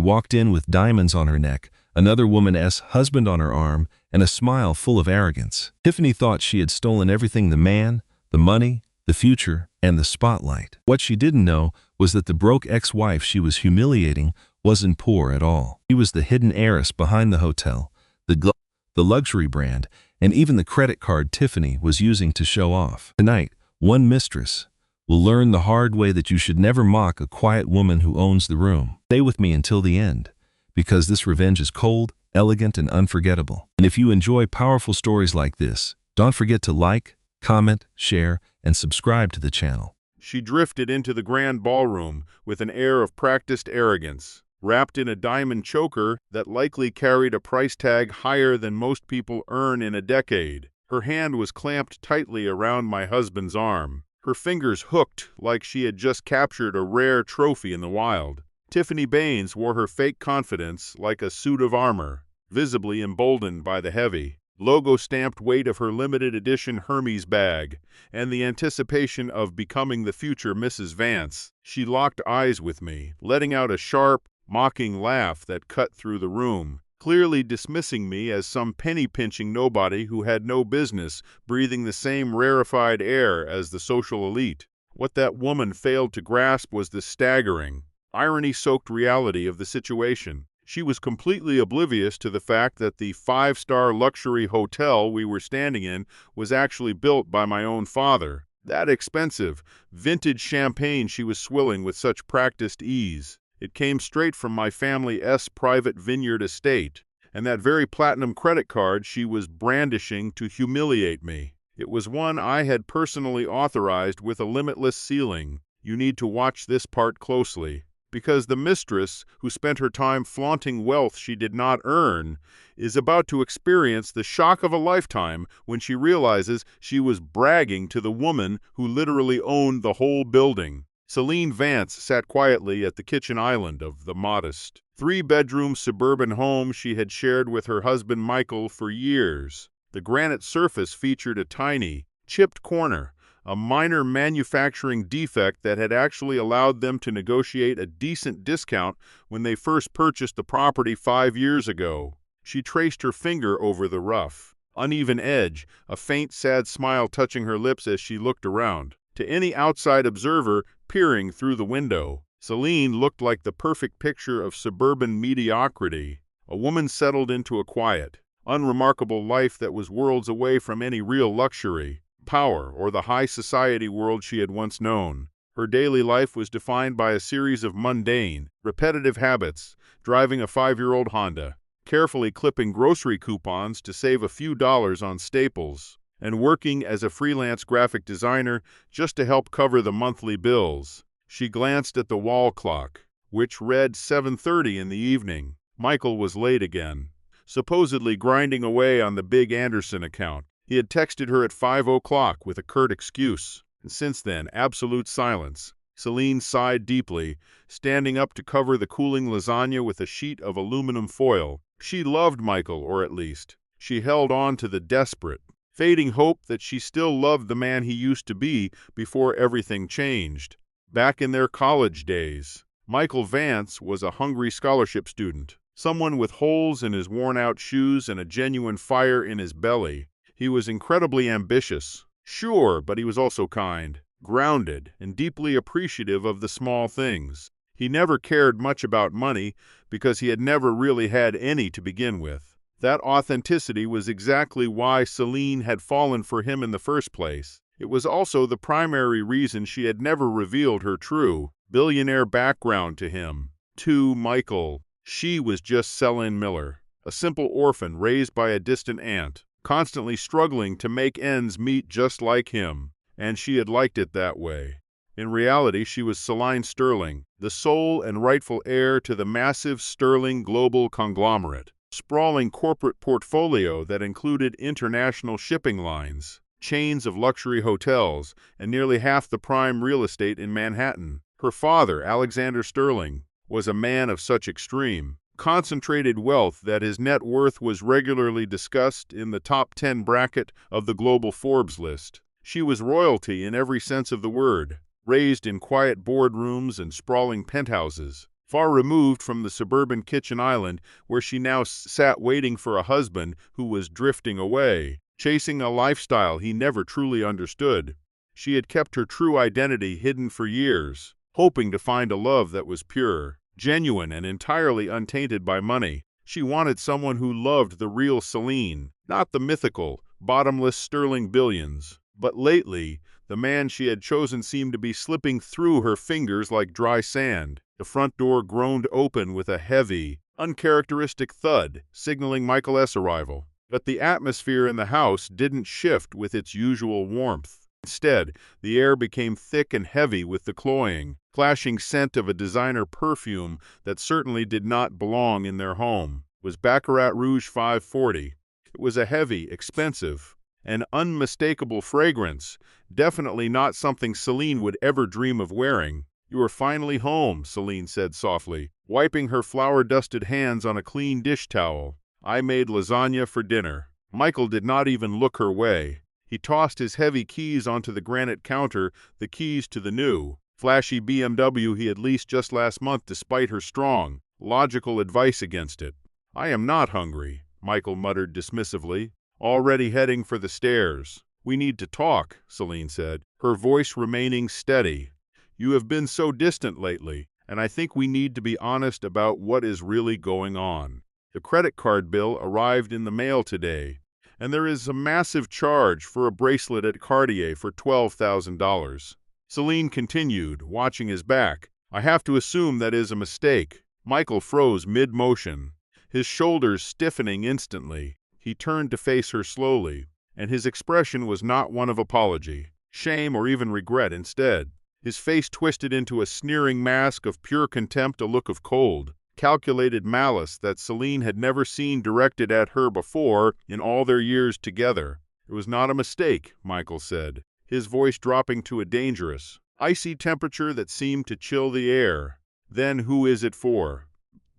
walked in with diamonds on her neck, another woman's husband on her arm, and a smile full of arrogance. Tiffany thought she had stolen everything: the man, the money, the future, and the spotlight. What she didn't know was that the broke ex-wife she was humiliating wasn't poor at all. She was the hidden heiress behind the hotel, the luxury brand, and even the credit card Tiffany was using to show off. Tonight, one mistress will learn the hard way that you should never mock a quiet woman who owns the room. Stay with me until the end, because this revenge is cold, elegant, and unforgettable. And if you enjoy powerful stories like this, don't forget to like, comment, share, and subscribe to the channel. She drifted into the grand ballroom with an air of practiced arrogance, wrapped in a diamond choker that likely carried a price tag higher than most people earn in a decade. Her hand was clamped tightly around my husband's arm, her fingers hooked like she had just captured a rare trophy in the wild. Tiffany Baines wore her fake confidence like a suit of armor, visibly emboldened by the heavy, logo-stamped weight of her limited edition Hermes bag and the anticipation of becoming the future Mrs. Vance. She locked eyes with me, letting out a sharp, mocking laugh that cut through the room, clearly dismissing me as some penny-pinching nobody who had no business breathing the same rarefied air as the social elite. What that woman failed to grasp was the staggering, irony-soaked reality of the situation. She was completely oblivious to the fact that the five-star luxury hotel we were standing in was actually built by my own father. That expensive, vintage champagne she was swilling with such practiced ease, it came straight from my family's private vineyard estate, and that very platinum credit card she was brandishing to humiliate me. It was one I had personally authorized with a limitless ceiling. You need to watch this part closely, because the mistress, who spent her time flaunting wealth she did not earn, is about to experience the shock of a lifetime when she realizes she was bragging to the woman who literally owned the whole building. Celine Vance sat quietly at the kitchen island of the modest, three-bedroom suburban home she had shared with her husband Michael for years. The granite surface featured a tiny, chipped corner, a minor manufacturing defect that had actually allowed them to negotiate a decent discount when they first purchased the property 5 years ago. She traced her finger over the rough, uneven edge, a faint, sad smile touching her lips as she looked around. To any outside observer peering through the window, Celine looked like the perfect picture of suburban mediocrity, a woman settled into a quiet, unremarkable life that was worlds away from any real luxury, power, or the high society world she had once known. Her daily life was defined by a series of mundane, repetitive habits: driving a 5-year-old Honda, carefully clipping grocery coupons to save a few dollars on staples, and working as a freelance graphic designer just to help cover the monthly bills. She glanced at the wall clock, which read 7:30 in the evening. Michael was late again, supposedly grinding away on the Big Anderson account. He had texted her at 5 o'clock with a curt excuse, and since then, absolute silence. Celine sighed deeply, standing up to cover the cooling lasagna with a sheet of aluminum foil. She loved Michael, or at least, she held on to the desperate, fading hope that she still loved the man he used to be before everything changed. Back in their college days, Michael Vance was a hungry scholarship student, someone with holes in his worn-out shoes and a genuine fire in his belly. He was incredibly ambitious, sure, but he was also kind, grounded, and deeply appreciative of the small things. He never cared much about money because he had never really had any to begin with. That authenticity was exactly why Celine had fallen for him in the first place. It was also the primary reason she had never revealed her true, billionaire background to him. To Michael, she was just Celine Miller, a simple orphan raised by a distant aunt, constantly struggling to make ends meet just like him, and she had liked it that way. In reality, she was Celine Sterling, the sole and rightful heir to the massive Sterling global conglomerate, sprawling corporate portfolio that included international shipping lines, chains of luxury hotels, and nearly half the prime real estate in Manhattan. Her father, Alexander Sterling, was a man of such extreme, concentrated wealth that his net worth was regularly discussed in the top 10 bracket of the global Forbes list. She was royalty in every sense of the word, raised in quiet boardrooms and sprawling penthouses, far removed from the suburban kitchen island where she now sat waiting for a husband who was drifting away, chasing a lifestyle he never truly understood. She had kept her true identity hidden for years, hoping to find a love that was pure, genuine, and entirely untainted by money. She wanted someone who loved the real Celine, not the mythical, bottomless sterling billions. But lately, the man she had chosen seemed to be slipping through her fingers like dry sand. The front door groaned open with a heavy, uncharacteristic thud, signaling Michael's arrival. But the atmosphere in the house didn't shift with its usual warmth. Instead, the air became thick and heavy with the cloying, clashing scent of a designer perfume that certainly did not belong in their home. It was Baccarat Rouge 540. It was a heavy, expensive, and unmistakable fragrance, definitely not something Celine would ever dream of wearing. "You are finally home," Celine said softly, wiping her flour-dusted hands on a clean dish towel. "I made lasagna for dinner." Michael did not even look her way. He tossed his heavy keys onto the granite counter, the keys to the new, flashy BMW he had leased just last month despite her strong, logical advice against it. "I am not hungry," Michael muttered dismissively, already heading for the stairs. "We need to talk," Celine said, her voice remaining steady. "You have been so distant lately, and I think we need to be honest about what is really going on." The credit card bill arrived in the mail today, and there is a massive charge for a bracelet at Cartier for $12,000. Celine continued, watching his back. "I have to assume that is a mistake." Michael froze mid-motion, his shoulders stiffening instantly. He turned to face her slowly, and his expression was not one of apology, shame, or even regret. Instead, his face twisted into a sneering mask of pure contempt, a look of cold, calculated malice that Celine had never seen directed at her before in all their years together. "It was not a mistake," Michael said, his voice dropping to a dangerous, icy temperature that seemed to chill the air. "Then who is it for?"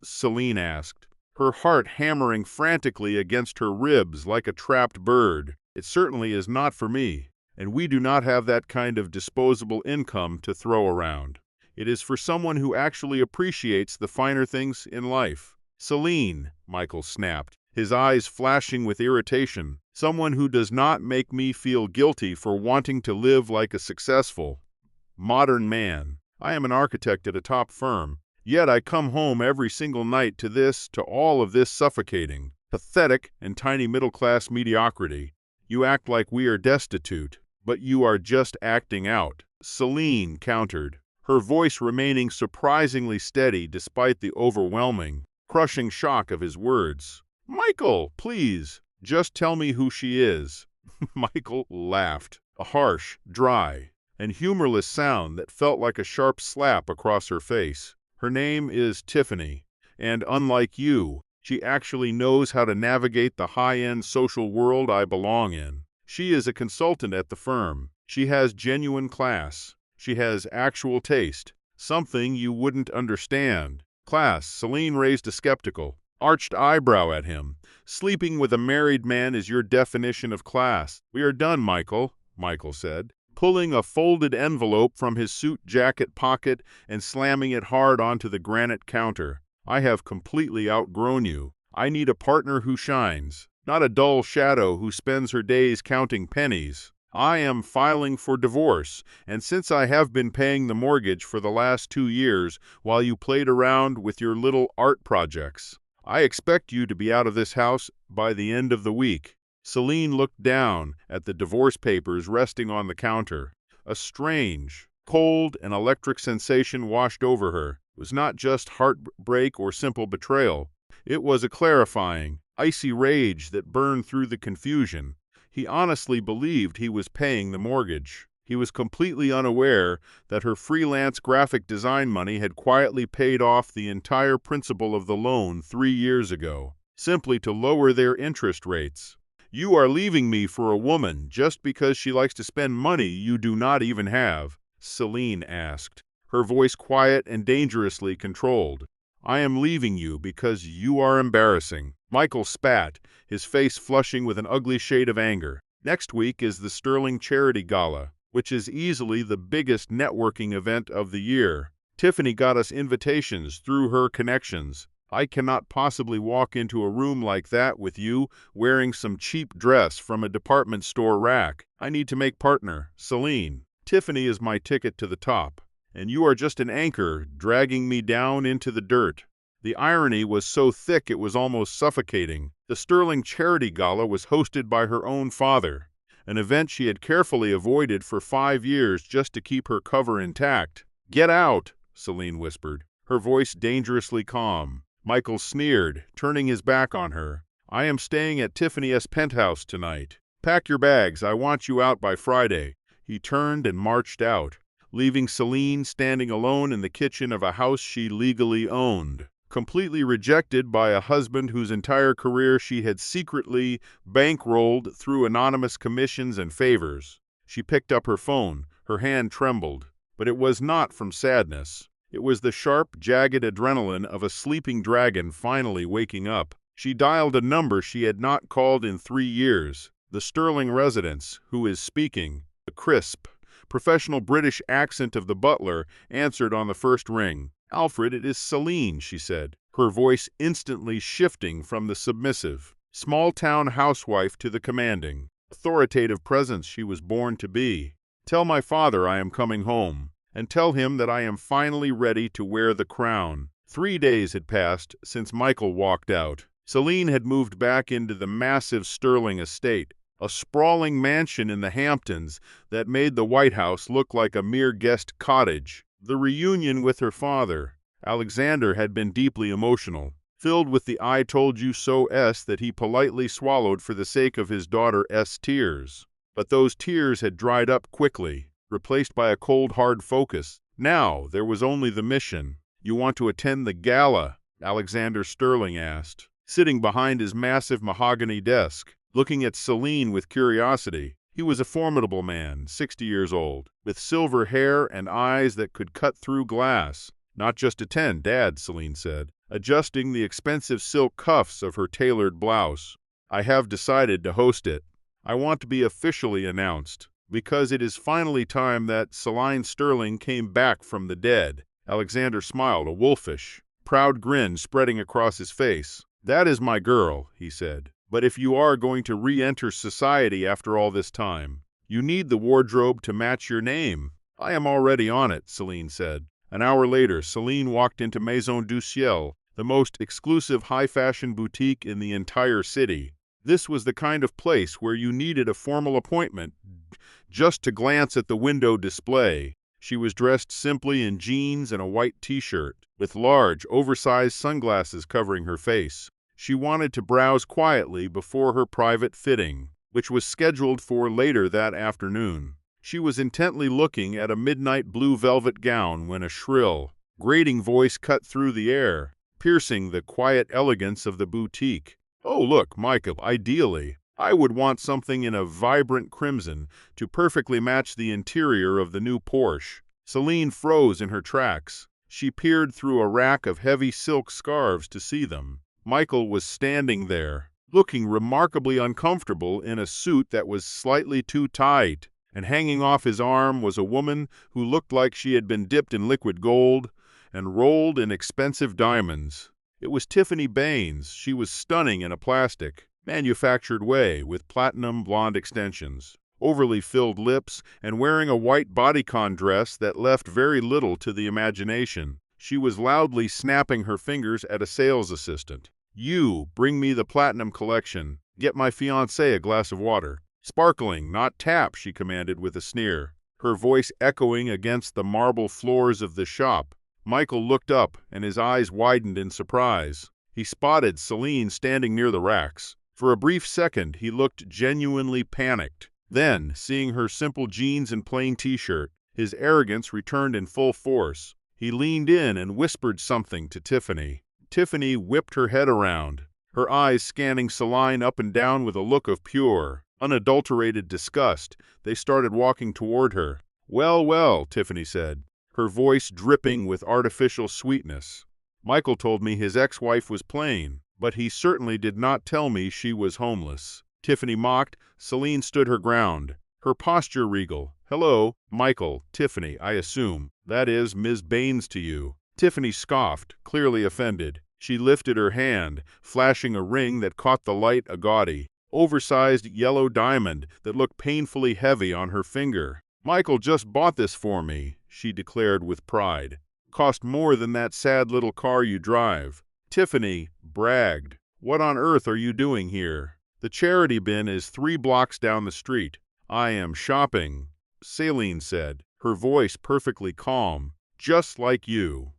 Celine asked, her heart hammering frantically against her ribs like a trapped bird. "It certainly is not for me, and we do not have that kind of disposable income to throw around. It is for someone who actually appreciates the finer things in life." "Celine," Michael snapped, his eyes flashing with irritation, "someone who does not make me feel guilty for wanting to live like a successful, modern man. I am an architect at a top firm, yet I come home every single night to all of this suffocating, pathetic, and tiny middle-class mediocrity. You act like we are destitute, but you are just acting out," Celine countered, her voice remaining surprisingly steady despite the overwhelming, crushing shock of his words. "Michael, please, just tell me who she is." Michael laughed, a harsh, dry, and humorless sound that felt like a sharp slap across her face. "Her name is Tiffany, and unlike you, she actually knows how to navigate the high-end social world I belong in. She is a consultant at the firm. She has genuine class. She has actual taste, something you wouldn't understand." "Class?" Celine raised a skeptical, arched eyebrow at him. "Sleeping with a married man is your definition of class." "We are done, Michael," Michael said, pulling a folded envelope from his suit jacket pocket and slamming it hard onto the granite counter. "I have completely outgrown you. I need a partner who shines, not a dull shadow who spends her days counting pennies. I am filing for divorce, and since I have been paying the mortgage for the last 2 years while you played around with your little art projects, I expect you to be out of this house by the end of the week." Celine looked down at the divorce papers resting on the counter. A strange, cold, and electric sensation washed over her. It was not just heartbreak or simple betrayal. It was a clarifying, icy rage that burned through the confusion. He honestly believed he was paying the mortgage. He was completely unaware that her freelance graphic design money had quietly paid off the entire principal of the loan 3 years ago, simply to lower their interest rates. "You are leaving me for a woman just because she likes to spend money you do not even have?" Celine asked, her voice quiet and dangerously controlled. "I am leaving you because you are embarrassing." Michael spat, his face flushing with an ugly shade of anger. "Next week is the Sterling Charity Gala, which is easily the biggest networking event of the year. Tiffany got us invitations through her connections. I cannot possibly walk into a room like that with you wearing some cheap dress from a department store rack. I need to make partner, Celine. Tiffany is my ticket to the top, and you are just an anchor dragging me down into the dirt." The irony was so thick it was almost suffocating. The Sterling Charity Gala was hosted by her own father, an event she had carefully avoided for 5 years just to keep her cover intact. "Get out," Celine whispered, her voice dangerously calm. Michael sneered, turning his back on her. "I am staying at Tiffany's penthouse tonight. Pack your bags, I want you out by Friday." He turned and marched out, leaving Celine standing alone in the kitchen of a house she legally owned, completely rejected by a husband whose entire career she had secretly bankrolled through anonymous commissions and favors. She picked up her phone. Her hand trembled, but it was not from sadness. It was the sharp, jagged adrenaline of a sleeping dragon finally waking up. She dialed a number she had not called in 3 years. The Sterling residence, "Who is speaking?" The crisp, professional British accent of the butler answered on the first ring. "Alfred, it is Celine," she said, her voice instantly shifting from the submissive, small-town housewife to the commanding, authoritative presence she was born to be. "Tell my father I am coming home, and tell him that I am finally ready to wear the crown." 3 days had passed since Michael walked out. Celine had moved back into the massive Sterling estate, a sprawling mansion in the Hamptons that made the White House look like a mere guest cottage. The reunion with her father, Alexander, had been deeply emotional, filled with the "I told you so"s that he politely swallowed for the sake of his daughter's tears. But those tears had dried up quickly, replaced by a cold, hard focus. Now there was only the mission. "You want to attend the gala?" Alexander Sterling asked, sitting behind his massive mahogany desk, looking at Celine with curiosity. He was a formidable man, 60 years old, with silver hair and eyes that could cut through glass. "Not just attend, Dad," Celine said, adjusting the expensive silk cuffs of her tailored blouse. "I have decided to host it. I want to be officially announced, because it is finally time that Celine Sterling came back from the dead." Alexander smiled, a wolfish, proud grin spreading across his face. "That is my girl," he said. "But if you are going to re-enter society after all this time, you need the wardrobe to match your name." "I am already on it," Celine said. An hour later, Celine walked into Maison du Ciel, the most exclusive high-fashion boutique in the entire city. This was the kind of place where you needed a formal appointment just to glance at the window display. She was dressed simply in jeans and a white t-shirt, with large, oversized sunglasses covering her face. She wanted to browse quietly before her private fitting, which was scheduled for later that afternoon. She was intently looking at a midnight blue velvet gown when a shrill, grating voice cut through the air, piercing the quiet elegance of the boutique. "Oh, look, Michael, ideally, I would want something in a vibrant crimson to perfectly match the interior of the new Porsche." Celine froze in her tracks. She peered through a rack of heavy silk scarves to see them. Michael was standing there, looking remarkably uncomfortable in a suit that was slightly too tight, and hanging off his arm was a woman who looked like she had been dipped in liquid gold and rolled in expensive diamonds. It was Tiffany Baines. She was stunning in a plastic, manufactured way, with platinum blonde extensions, overly filled lips, and wearing a white bodycon dress that left very little to the imagination. She was loudly snapping her fingers at a sales assistant. "You, bring me the platinum collection. Get my fiancé a glass of water." "Sparkling, not tap," she commanded with a sneer, her voice echoing against the marble floors of the shop. Michael looked up, and his eyes widened in surprise. He spotted Celine standing near the racks. For a brief second, he looked genuinely panicked. Then, seeing her simple jeans and plain t-shirt, his arrogance returned in full force. He leaned in and whispered something to Tiffany. Tiffany whipped her head around, her eyes scanning Celine up and down with a look of pure, unadulterated disgust. They started walking toward her. "Well, well," Tiffany said, her voice dripping with artificial sweetness. "Michael told me his ex-wife was plain, but he certainly did not tell me she was homeless." Tiffany mocked. Celine stood her ground, her posture regal, "Hello, Michael, Tiffany, I assume. That is Ms. Baines to you." Tiffany scoffed, clearly offended. She lifted her hand, flashing a ring that caught the light, a gaudy, oversized yellow diamond that looked painfully heavy on her finger. "Michael just bought this for me," she declared with pride. "Cost more than that sad little car you drive." Tiffany bragged. "What on earth are you doing here? The charity bin is 3 blocks down the street." "I am shopping," Celine said, her voice perfectly calm. "Just like you."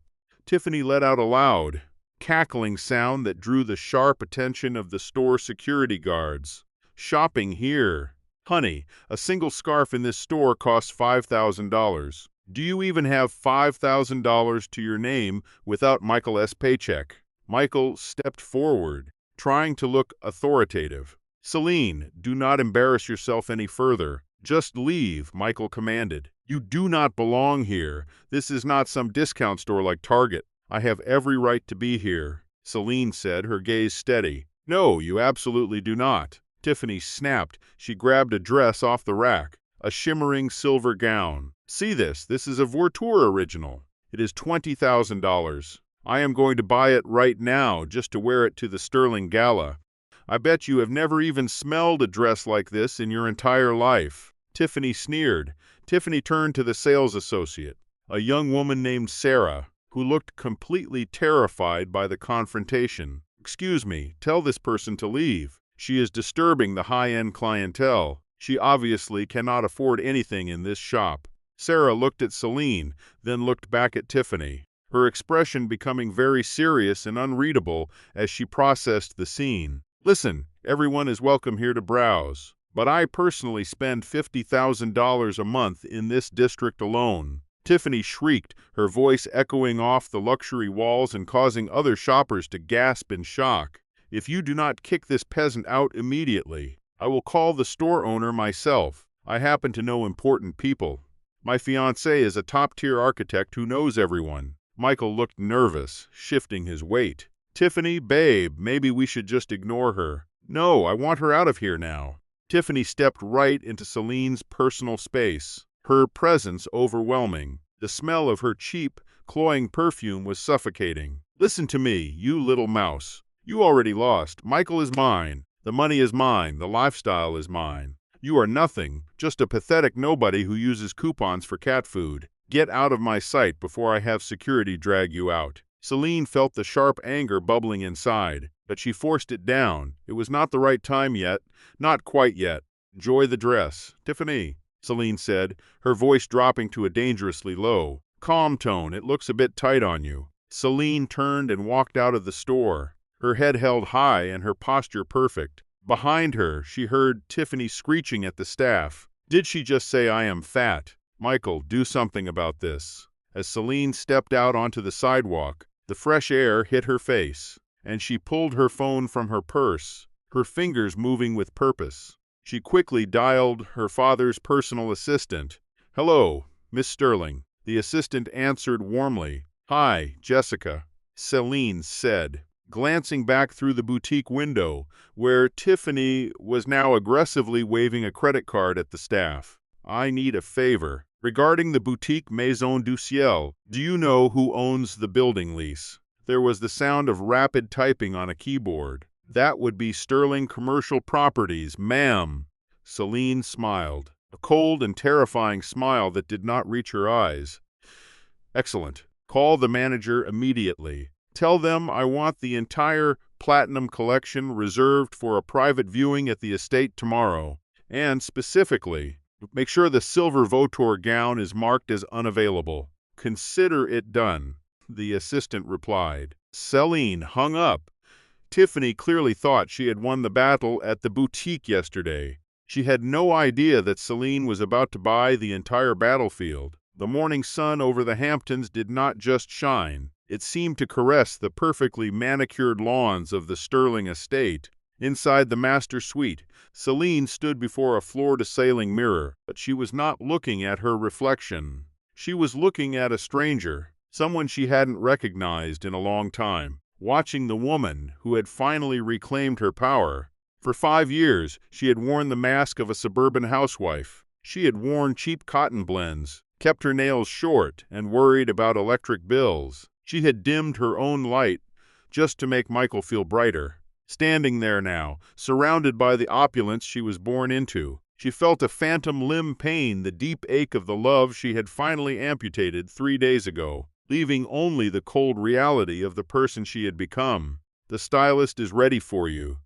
Tiffany let out a loud, cackling sound that drew the sharp attention of the store security guards. "Shopping here? Honey, a single scarf in this store costs $5,000. Do you even have $5,000 to your name without Michael's paycheck?" Michael stepped forward, trying to look authoritative. "Celine, do not embarrass yourself any further. Just leave," Michael commanded. "You do not belong here. This is not some discount store like Target." "I have every right to be here," Celine said, her gaze steady. "No, you absolutely do not." Tiffany snapped. She grabbed a dress off the rack, a shimmering silver gown. "See this. This is a Voiture original. It is $20,000. I am going to buy it right now just to wear it to the Sterling Gala. I bet you have never even smelled a dress like this in your entire life." Tiffany sneered. Tiffany turned to the sales associate, a young woman named Sarah, who looked completely terrified by the confrontation. "Excuse me, tell this person to leave. She is disturbing the high-end clientele. She obviously cannot afford anything in this shop." Sarah looked at Celine, then looked back at Tiffany, her expression becoming very serious and unreadable as she processed the scene. "Listen, everyone is welcome here to browse, but I personally spend $50,000 a month in this district alone." Tiffany shrieked, her voice echoing off the luxury walls and causing other shoppers to gasp in shock. "If you do not kick this peasant out immediately, I will call the store owner myself. I happen to know important people. My fiancé is a top-tier architect who knows everyone." Michael looked nervous, shifting his weight. "Tiffany, babe, maybe we should just ignore her." "No, I want her out of here now." Tiffany stepped right into Celine's personal space, her presence overwhelming. The smell of her cheap, cloying perfume was suffocating. "Listen to me, you little mouse. You already lost. Michael is mine. The money is mine. The lifestyle is mine. You are nothing, just a pathetic nobody who uses coupons for cat food. Get out of my sight before I have security drag you out." Celine felt the sharp anger bubbling inside, but she forced it down. It was not the right time yet, not quite yet. "Enjoy the dress, Tiffany," Celine said, her voice dropping to a dangerously low, calm tone. "It looks a bit tight on you." Celine turned and walked out of the store, her head held high and her posture perfect. Behind her, she heard Tiffany screeching at the staff. "Did she just say I am fat? Michael, do something about this." As Celine stepped out onto the sidewalk, the fresh air hit her face, and she pulled her phone from her purse, her fingers moving with purpose. She quickly dialed her father's personal assistant. "Hello, Miss Sterling." The assistant answered warmly. "Hi, Jessica," Celine said, glancing back through the boutique window, where Tiffany was now aggressively waving a credit card at the staff. "I need a favor. Regarding the boutique Maison du Ciel, do you know who owns the building lease?" There was the sound of rapid typing on a keyboard. "That would be Sterling Commercial Properties, ma'am." Celine smiled, a cold and terrifying smile that did not reach her eyes. "Excellent. Call the manager immediately. Tell them I want the entire Platinum Collection reserved for a private viewing at the estate tomorrow. And specifically, make sure the silver Voiture gown is marked as unavailable." "Consider it done," the assistant replied. Celine hung up. Tiffany clearly thought she had won the battle at the boutique yesterday. She had no idea that Celine was about to buy the entire battlefield. The morning sun over the Hamptons did not just shine. It seemed to caress the perfectly manicured lawns of the Sterling estate. Inside the master suite, Celine stood before a floor-to-ceiling mirror, but she was not looking at her reflection. She was looking at a stranger, someone she hadn't recognized in a long time, watching the woman who had finally reclaimed her power. For 5 years, she had worn the mask of a suburban housewife. She had worn cheap cotton blends, kept her nails short, and worried about electric bills. She had dimmed her own light just to make Michael feel brighter. Standing there now, surrounded by the opulence she was born into, she felt a phantom limb pain, the deep ache of the love she had finally amputated 3 days ago, leaving only the cold reality of the person she had become. "The stylist is ready for you,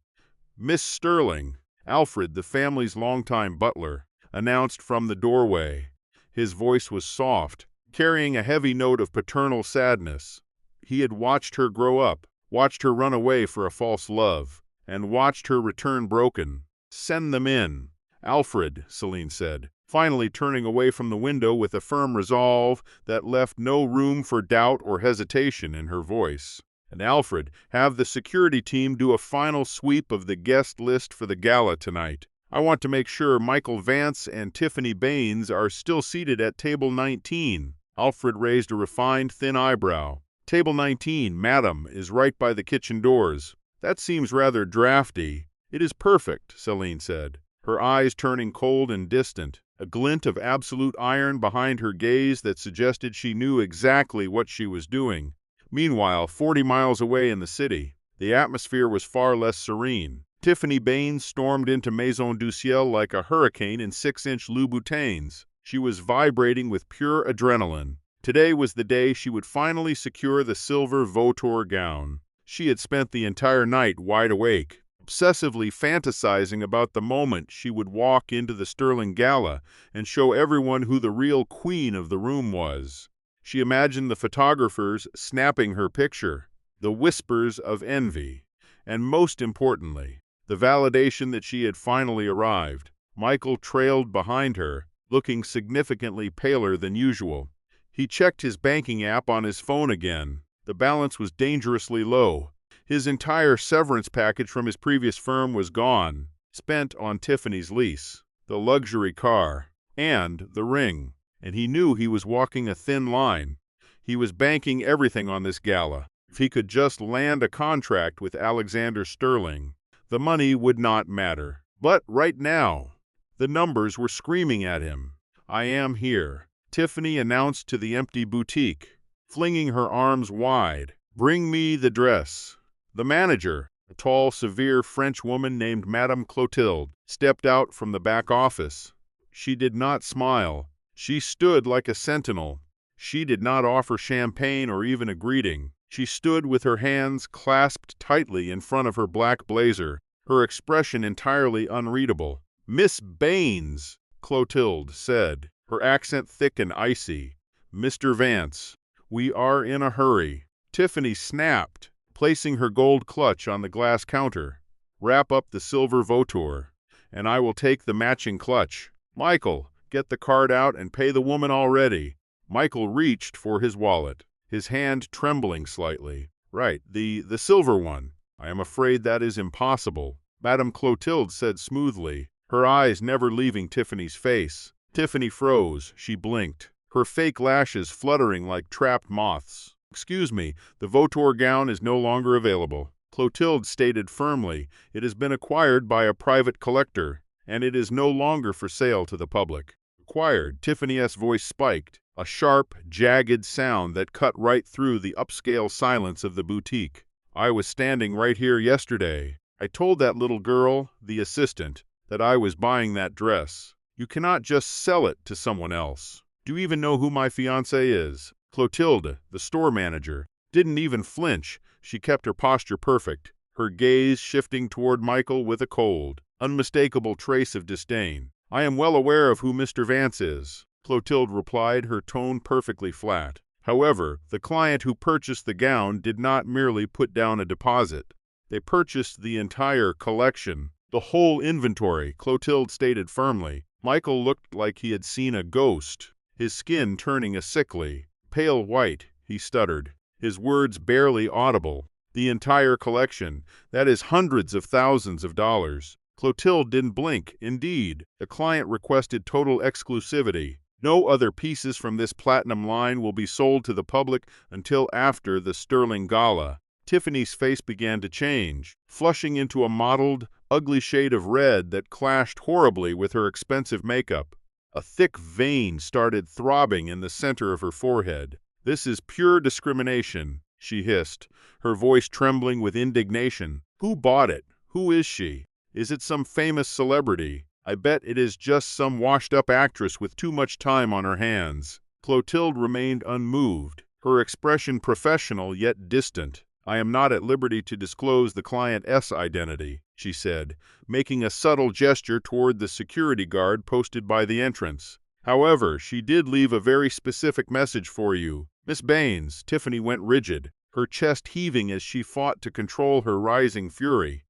Miss Sterling," Alfred, the family's longtime butler, announced from the doorway. His voice was soft, carrying a heavy note of paternal sadness. He had watched her grow up, watched her run away for a false love, and watched her return broken. "Send them in." "Alfred," Celine said, finally turning away from the window with a firm resolve that left no room for doubt or hesitation in her voice. "And Alfred, have the security team do a final sweep of the guest list for the gala tonight. I want to make sure Michael Vance and Tiffany Baines are still seated at table 19. Alfred raised a refined, thin eyebrow. "Table 19, madam, is right by the kitchen doors." "That seems rather drafty." "It is perfect," Celine said, her eyes turning cold and distant, a glint of absolute iron behind her gaze that suggested she knew exactly what she was doing. Meanwhile, 40 miles away in the city, the atmosphere was far less serene. Tiffany Baines stormed into Maison du Ciel like a hurricane in 6-inch Louboutins. She was vibrating with pure adrenaline. Today was the day she would finally secure the silver Vautour gown. She had spent the entire night wide awake, obsessively fantasizing about the moment she would walk into the Sterling Gala and show everyone who the real queen of the room was. She imagined the photographers snapping her picture, the whispers of envy, and most importantly, the validation that she had finally arrived. Michael trailed behind her, looking significantly paler than usual. He checked his banking app on his phone again. The balance was dangerously low. His entire severance package from his previous firm was gone, spent on Tiffany's lease, the luxury car, and the ring. And he knew he was walking a thin line. He was banking everything on this gala. If he could just land a contract with Alexander Sterling, the money would not matter. But right now, the numbers were screaming at him. "I am here," Tiffany announced to the empty boutique, flinging her arms wide. "Bring me the dress." The manager, a tall, severe French woman named Madame Clotilde, stepped out from the back office. She did not smile. She stood like a sentinel. She did not offer champagne or even a greeting. She stood with her hands clasped tightly in front of her black blazer, her expression entirely unreadable. "Miss Baines," Clotilde said, her accent thick and icy. "Mr. Vance, we are in a hurry." Tiffany snapped, placing her gold clutch on the glass counter. "Wrap up the silver Vautour, and I will take the matching clutch. Michael, get the card out and pay the woman already." Michael reached for his wallet, his hand trembling slightly. "Right, the silver one. I am afraid that is impossible," Madame Clotilde said smoothly, her eyes never leaving Tiffany's face. Tiffany froze. She blinked, her fake lashes fluttering like trapped moths. "Excuse me, the Vautour gown is no longer available," Clotilde stated firmly. "It has been acquired by a private collector, and it is no longer for sale to the public." "Acquired?" Tiffany's voice spiked, a sharp, jagged sound that cut right through the upscale silence of the boutique. "I was standing right here yesterday. I told that little girl, the assistant, that I was buying that dress. You cannot just sell it to someone else." "Do you even know who my fiancé is?" Clotilde, the store manager, didn't even flinch. She kept her posture perfect, her gaze shifting toward Michael with a cold, unmistakable trace of disdain. "I am well aware of who Mr. Vance is," Clotilde replied, her tone perfectly flat. "However, the client who purchased the gown did not merely put down a deposit. They purchased the entire collection, the whole inventory," Clotilde stated firmly. Michael looked like he had seen a ghost, his skin turning a sickly, pale white. He stuttered, his words barely audible. "The entire collection. That is hundreds of thousands of dollars." Clotilde didn't blink. "Indeed, the client requested total exclusivity. No other pieces from this platinum line will be sold to the public until after the Sterling Gala." Tiffany's face began to change, flushing into a mottled, ugly shade of red that clashed horribly with her expensive makeup. A thick vein started throbbing in the center of her forehead. "This is pure discrimination," she hissed, her voice trembling with indignation. "Who bought it? Who is she? Is it some famous celebrity? I bet it is just some washed-up actress with too much time on her hands." Clotilde remained unmoved, her expression professional yet distant. "I am not at liberty to disclose the client's identity," she said, making a subtle gesture toward the security guard posted by the entrance. "However, she did leave a very specific message for you, Miss Baines." Tiffany went rigid, her chest heaving as she fought to control her rising fury.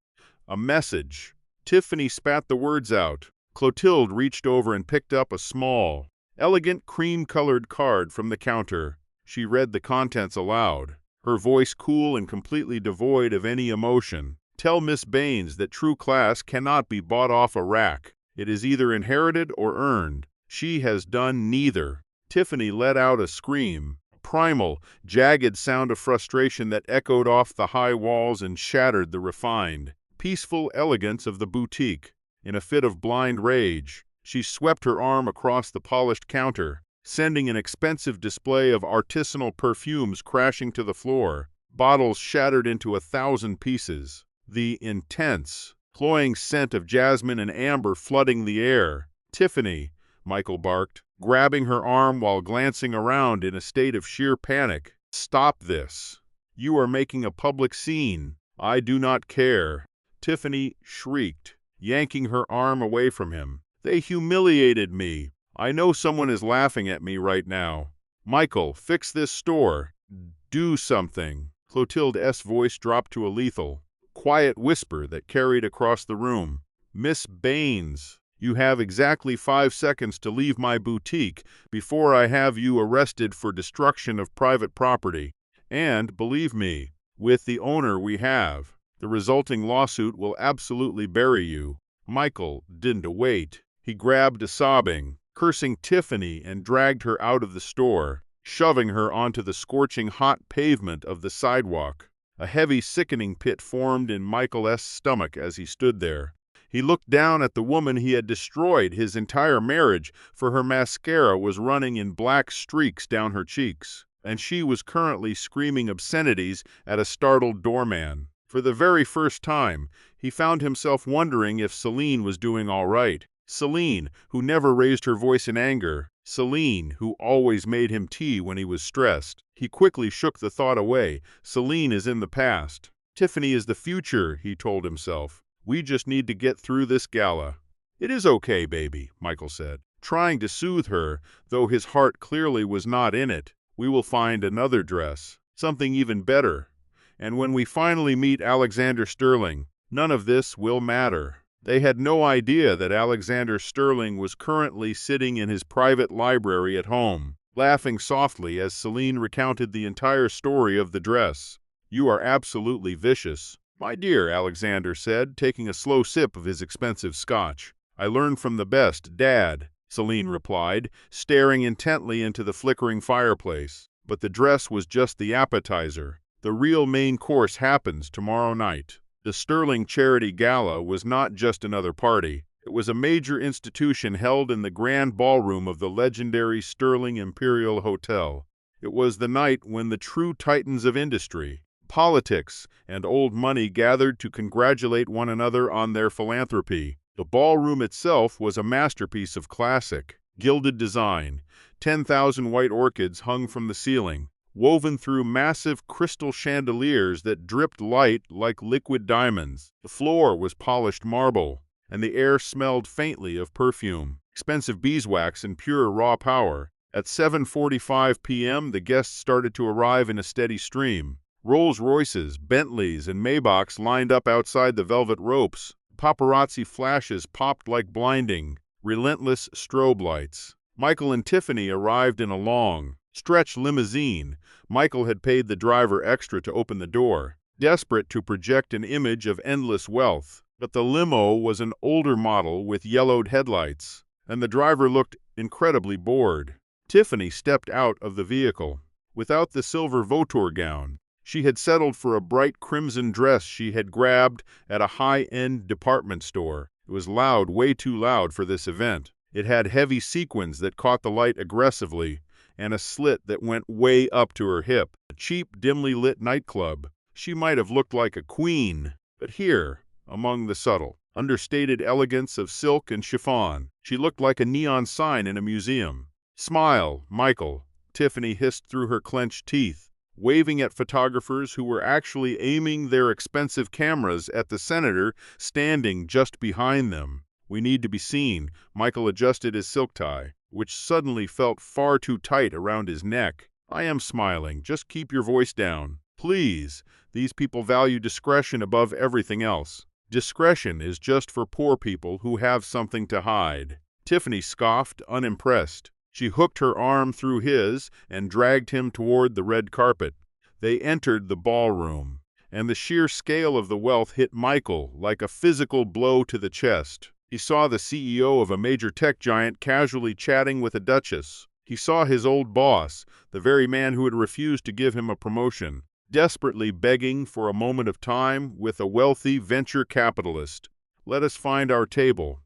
"A message." Tiffany spat the words out. Clotilde reached over and picked up a small, elegant cream-colored card from the counter. She read the contents aloud, her voice cool and completely devoid of any emotion. "Tell Miss Baines that true class cannot be bought off a rack. It is either inherited or earned. She has done neither." Tiffany let out a scream, a primal, jagged sound of frustration that echoed off the high walls and shattered the refined, peaceful elegance of the boutique. In a fit of blind rage, she swept her arm across the polished counter, sending an expensive display of artisanal perfumes crashing to the floor. Bottles shattered into 1,000 pieces, the intense, cloying scent of jasmine and amber flooding the air. "Tiffany," Michael barked, grabbing her arm while glancing around in a state of sheer panic. "Stop this. You are making a public scene." "I do not care," Tiffany shrieked, yanking her arm away from him. "They humiliated me. I know someone is laughing at me right now. Michael, fix this store. Do something." Clotilde's voice dropped to a lethal, quiet whisper that carried across the room. "Miss Baines, you have exactly 5 seconds to leave my boutique before I have you arrested for destruction of private property. And, believe me, with the owner we have, the resulting lawsuit will absolutely bury you." Michael didn't wait. He grabbed a sobbing, cursing Tiffany and dragged her out of the store, shoving her onto the scorching hot pavement of the sidewalk. A heavy, sickening pit formed in Michael's stomach as he stood there. He looked down at the woman he had destroyed his entire marriage, for her mascara was running in black streaks down her cheeks, and she was currently screaming obscenities at a startled doorman. For the very first time, he found himself wondering if Celine was doing all right. Celine, who never raised her voice in anger. Celine, who always made him tea when he was stressed. He quickly shook the thought away. Celine is in the past. Tiffany is the future, he told himself. We just need to get through this gala. "It is okay, baby," Michael said, trying to soothe her, though his heart clearly was not in it. "We will find another dress, something even better. And when we finally meet Alexander Sterling, none of this will matter." They had no idea that Alexander Sterling was currently sitting in his private library at home, laughing softly as Celine recounted the entire story of the dress. "You are absolutely vicious." "My dear," Alexander said, taking a slow sip of his expensive scotch. "I learned from the best, Dad," Celine replied, staring intently into the flickering fireplace. "But the dress was just the appetizer. The real main course happens tomorrow night." The Sterling Charity Gala was not just another party. It was a major institution held in the grand ballroom of the legendary Sterling Imperial Hotel. It was the night when the true titans of industry, politics, and old money gathered to congratulate one another on their philanthropy. The ballroom itself was a masterpiece of classic, gilded design. 10,000 white orchids hung from the ceiling, woven through massive crystal chandeliers that dripped light like liquid diamonds. The floor was polished marble, and the air smelled faintly of perfume, expensive beeswax, and pure raw power. At 7:45 p.m., the guests started to arrive in a steady stream. Rolls-Royces, Bentleys, and Maybachs lined up outside the velvet ropes. Paparazzi flashes popped like blinding, relentless strobe lights. Michael and Tiffany arrived in a long, stretched limousine. Michael had paid the driver extra to open the door, desperate to project an image of endless wealth. But the limo was an older model with yellowed headlights, and the driver looked incredibly bored. Tiffany stepped out of the vehicle. Without the silver vautour gown, she had settled for a bright crimson dress she had grabbed at a high-end department store. It was loud, way too loud for this event. It had heavy sequins that caught the light aggressively, and a slit that went way up to her hip. A cheap, dimly lit nightclub. She might have looked like a queen, but here, among the subtle, understated elegance of silk and chiffon, she looked like a neon sign in a museum. "Smile, Michael," Tiffany hissed through her clenched teeth, waving at photographers who were actually aiming their expensive cameras at the senator standing just behind them. "We need to be seen." Michael adjusted his silk tie, which suddenly felt far too tight around his neck. "I am smiling. Just keep your voice down. Please. These people value discretion above everything else. Discretion is just for poor people who have something to hide." Tiffany scoffed, unimpressed. She hooked her arm through his and dragged him toward the red carpet. They entered the ballroom, and the sheer scale of the wealth hit Michael like a physical blow to the chest. He saw the CEO of a major tech giant casually chatting with a duchess. He saw his old boss, the very man who had refused to give him a promotion, desperately begging for a moment of time with a wealthy venture capitalist. "Let us find our table,"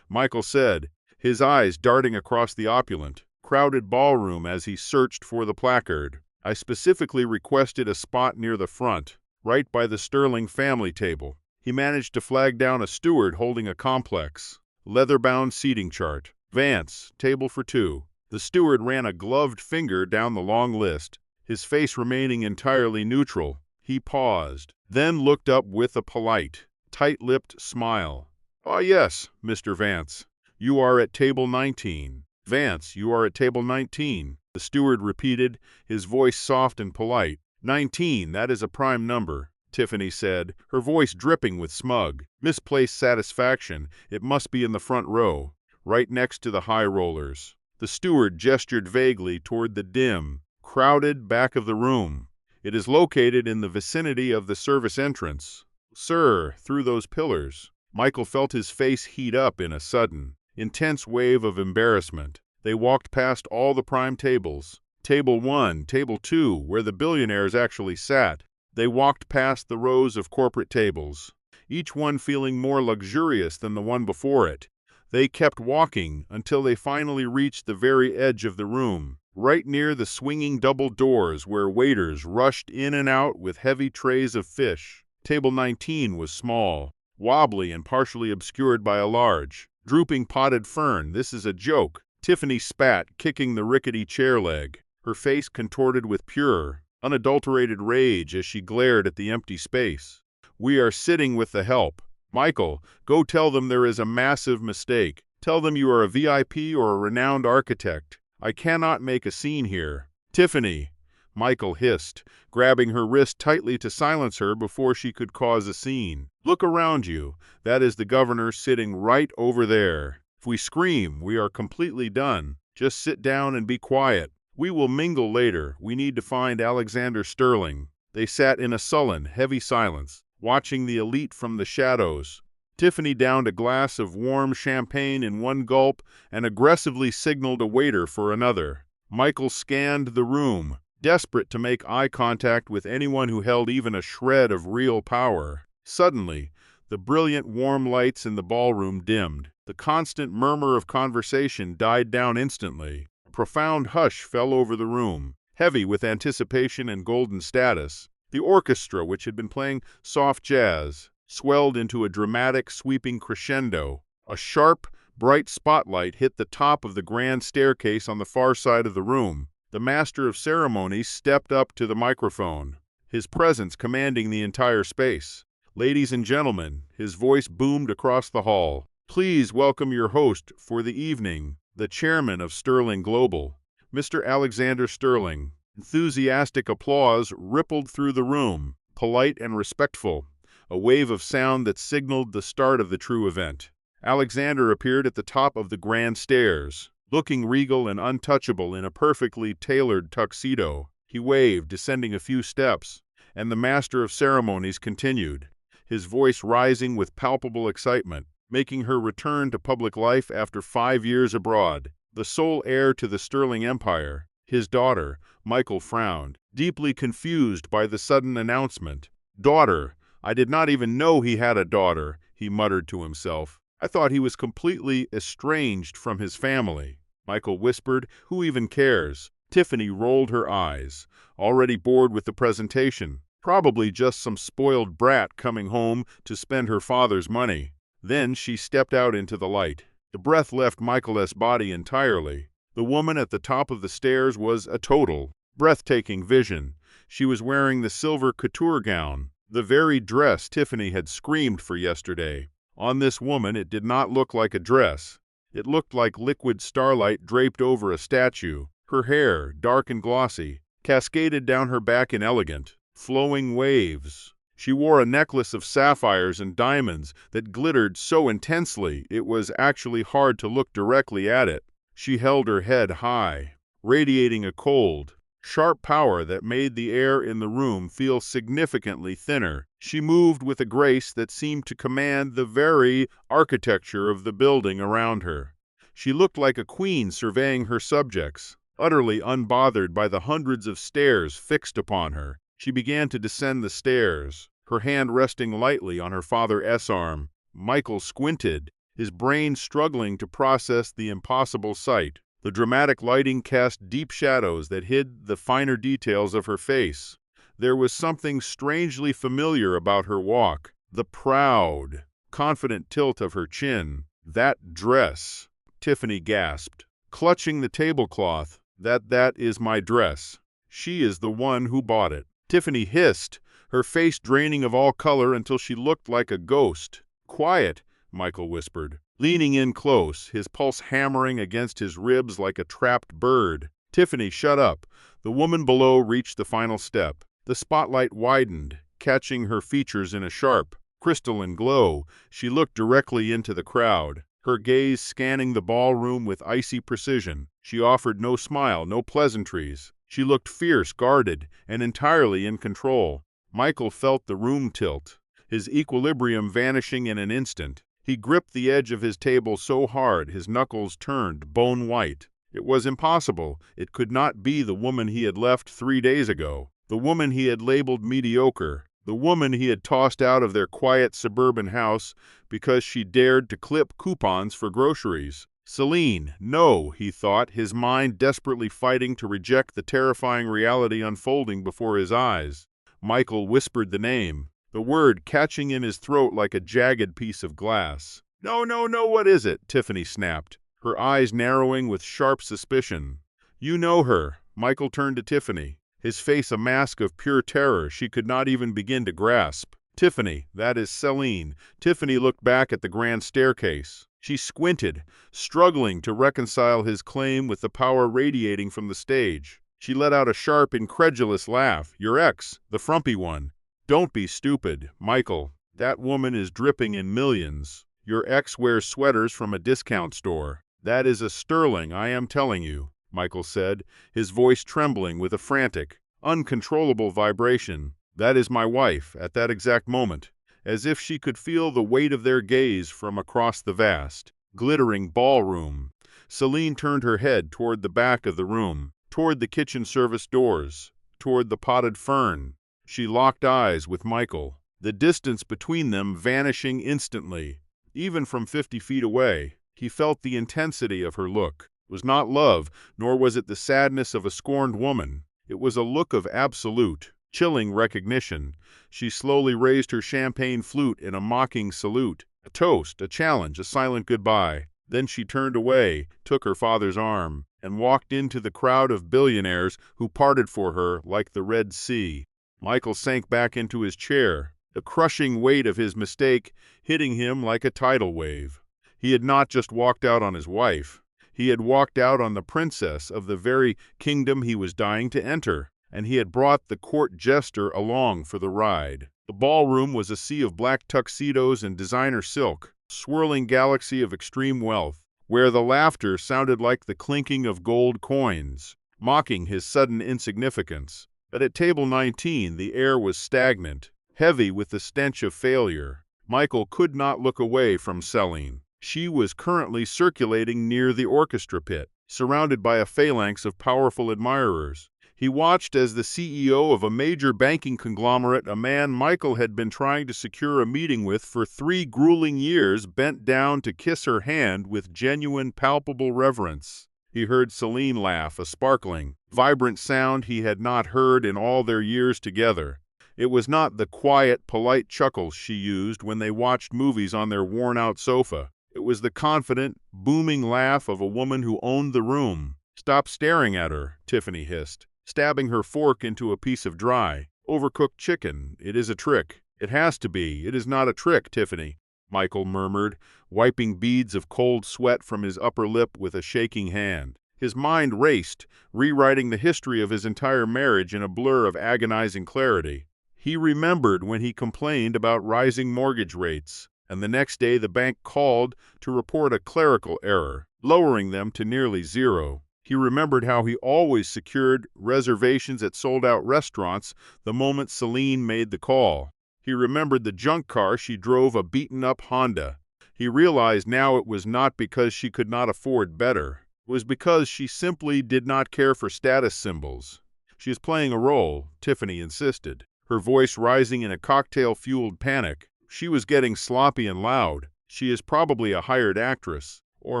Michael said, his eyes darting across the opulent, crowded ballroom as he searched for the placard. "I specifically requested a spot near the front, right by the Sterling family table." He managed to flag down a steward holding a complex, leather-bound seating chart. "Vance, table for two." The steward ran a gloved finger down the long list, his face remaining entirely neutral. He paused, then looked up with a polite, tight-lipped smile. "Ah, yes, Mr. Vance. You are at table 19. Vance, you are at table 19. The steward repeated, his voice soft and polite. 19, that is a prime number," Tiffany said, her voice dripping with smug, misplaced satisfaction. "It must be in the front row, right next to the high rollers." The steward gestured vaguely toward the dim, crowded back of the room. "It is located in the vicinity of the service entrance. Sir, through those pillars." Michael felt his face heat up in a sudden, intense wave of embarrassment. They walked past all the prime tables. Table 1, Table 2, where the billionaires actually sat. They walked past the rows of corporate tables, each one feeling more luxurious than the one before it. They kept walking until they finally reached the very edge of the room, right near the swinging double doors where waiters rushed in and out with heavy trays of fish. Table 19 was small, wobbly and partially obscured by a large, drooping potted fern. "This is a joke," Tiffany spat, kicking the rickety chair leg, her face contorted with pure, unadulterated rage as she glared at the empty space. "We are sitting with the help. Michael, go tell them there is a massive mistake. Tell them you are a VIP or a renowned architect. I cannot make a scene here." "Tiffany," Michael hissed, grabbing her wrist tightly to silence her before she could cause a scene. "Look around you. That is the governor sitting right over there. If we scream, we are completely done. Just sit down and be quiet. We will mingle later. We need to find Alexander Sterling." They sat in a sullen, heavy silence, watching the elite from the shadows. Tiffany downed a glass of warm champagne in one gulp and aggressively signaled a waiter for another. Michael scanned the room, desperate to make eye contact with anyone who held even a shred of real power. Suddenly, the brilliant warm lights in the ballroom dimmed. The constant murmur of conversation died down instantly. A profound hush fell over the room, heavy with anticipation and golden status. The orchestra, which had been playing soft jazz, swelled into a dramatic, sweeping crescendo. A sharp, bright spotlight hit the top of the grand staircase on the far side of the room. The master of ceremonies stepped up to the microphone, his presence commanding the entire space. "Ladies and gentlemen," his voice boomed across the hall, "please welcome your host for the evening, the chairman of Sterling Global, Mr. Alexander Sterling." Enthusiastic applause rippled through the room, polite and respectful, a wave of sound that signaled the start of the true event. Alexander appeared at the top of the grand stairs, looking regal and untouchable in a perfectly tailored tuxedo. He waved, descending a few steps, and the master of ceremonies continued, his voice rising with palpable excitement, making her return to public life after 5 years abroad. The sole heir to the Sterling Empire, his daughter, Michael frowned, deeply confused by the sudden announcement. "Daughter? I did not even know he had a daughter," he muttered to himself. I thought he was completely estranged from his family. Michael whispered, "Who even cares?" Tiffany rolled her eyes, already bored with the presentation. Probably just some spoiled brat coming home to spend her father's money. Then she stepped out into the light. The breath left Michael's body entirely. The woman at the top of the stairs was a total, breathtaking vision. She was wearing the silver couture gown, the very dress Tiffany had screamed for yesterday. On this woman it did not look like a dress. It looked like liquid starlight draped over a statue. Her hair, dark and glossy, cascaded down her back in elegant, flowing waves. She wore a necklace of sapphires and diamonds that glittered so intensely it was actually hard to look directly at it. She held her head high, radiating a cold, sharp power that made the air in the room feel significantly thinner. She moved with a grace that seemed to command the very architecture of the building around her. She looked like a queen surveying her subjects, utterly unbothered by the hundreds of stares fixed upon her. She began to descend the stairs, her hand resting lightly on her father's arm. Michael squinted, his brain struggling to process the impossible sight. The dramatic lighting cast deep shadows that hid the finer details of her face. There was something strangely familiar about her walk, the proud, confident tilt of her chin. That dress, Tiffany gasped, clutching the tablecloth. That is my dress. She is the one who bought it. Tiffany hissed, her face draining of all color until she looked like a ghost. "Quiet," Michael whispered, leaning in close, his pulse hammering against his ribs like a trapped bird. "Tiffany, shut up." The woman below reached the final step. The spotlight widened, catching her features in a sharp, crystalline glow. She looked directly into the crowd, her gaze scanning the ballroom with icy precision. She offered no smile, no pleasantries. She looked fierce, guarded, and entirely in control. Michael felt the room tilt, his equilibrium vanishing in an instant. He gripped the edge of his table so hard his knuckles turned bone white. It was impossible. It could not be the woman he had left 3 days ago, the woman he had labeled mediocre, the woman he had tossed out of their quiet suburban house because she dared to clip coupons for groceries. Celine, no, he thought, his mind desperately fighting to reject the terrifying reality unfolding before his eyes. Michael whispered the name, the word catching in his throat like a jagged piece of glass. "No, what is it?" Tiffany snapped, her eyes narrowing with sharp suspicion. "You know her." Michael turned to Tiffany, his face a mask of pure terror she could not even begin to grasp. "Tiffany, that is Celine." Tiffany looked back at the grand staircase. She squinted, struggling to reconcile his claim with the power radiating from the stage. She let out a sharp, incredulous laugh. "Your ex, the frumpy one." "Don't be stupid, Michael. That woman is dripping in millions. Your ex wears sweaters from a discount store. That is a sterling, I am telling you," Michael said, his voice trembling with a frantic, uncontrollable vibration. "That is my wife," at that exact moment, as if she could feel the weight of their gaze from across the vast, glittering ballroom. Celine turned her head toward the back of the room, toward the kitchen service doors, toward the potted fern. She locked eyes with Michael, the distance between them vanishing instantly. Even from 50 feet away, he felt the intensity of her look. It was not love, nor was it the sadness of a scorned woman. It was a look of absolute, chilling recognition. She slowly raised her champagne flute in a mocking salute, a toast, a challenge, a silent goodbye. Then she turned away, took her father's arm, and walked into the crowd of billionaires who parted for her like the Red Sea. Michael sank back into his chair, the crushing weight of his mistake hitting him like a tidal wave. He had not just walked out on his wife. He had walked out on the princess of the very kingdom he was dying to enter, and he had brought the court jester along for the ride. The ballroom was a sea of black tuxedos and designer silk, swirling galaxy of extreme wealth, where the laughter sounded like the clinking of gold coins, mocking his sudden insignificance. But at table 19 the air was stagnant, heavy with the stench of failure. Michael could not look away from Celine. She was currently circulating near the orchestra pit, surrounded by a phalanx of powerful admirers. He watched as the CEO of a major banking conglomerate, a man Michael had been trying to secure a meeting with for 3 grueling years, bent down to kiss her hand with genuine, palpable reverence. He heard Celine laugh, a sparkling, vibrant sound he had not heard in all their years together. It was not the quiet, polite chuckles she used when they watched movies on their worn-out sofa. It was the confident, booming laugh of a woman who owned the room. "Stop staring at her," Tiffany hissed, stabbing her fork into a piece of dry, overcooked chicken. "It is a trick." "It has to be. It is not a trick, Tiffany," Michael murmured, wiping beads of cold sweat from his upper lip with a shaking hand. His mind raced, rewriting the history of his entire marriage in a blur of agonizing clarity. He remembered when he complained about rising mortgage rates, and the next day the bank called to report a clerical error, lowering them to nearly zero. He remembered how he always secured reservations at sold-out restaurants the moment Celine made the call. He remembered the junk car she drove, a beaten-up Honda. He realized now it was not because she could not afford better. It was because she simply did not care for status symbols. "She is playing a role," Tiffany insisted, her voice rising in a cocktail-fueled panic. She was getting sloppy and loud. "She is probably a hired actress. Or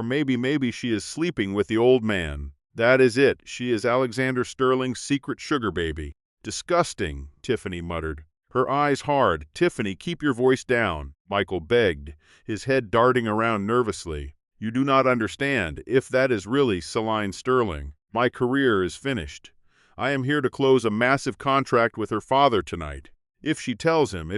maybe she is sleeping with the old man. That is it. She is Alexander Sterling's secret sugar baby." "Disgusting," Tiffany muttered, her eyes hard. "Tiffany, keep your voice down," Michael begged, his head darting around nervously. "You do not understand. If that is really Celine Sterling, my career is finished. I am here to close a massive contract with her father tonight. If she tells him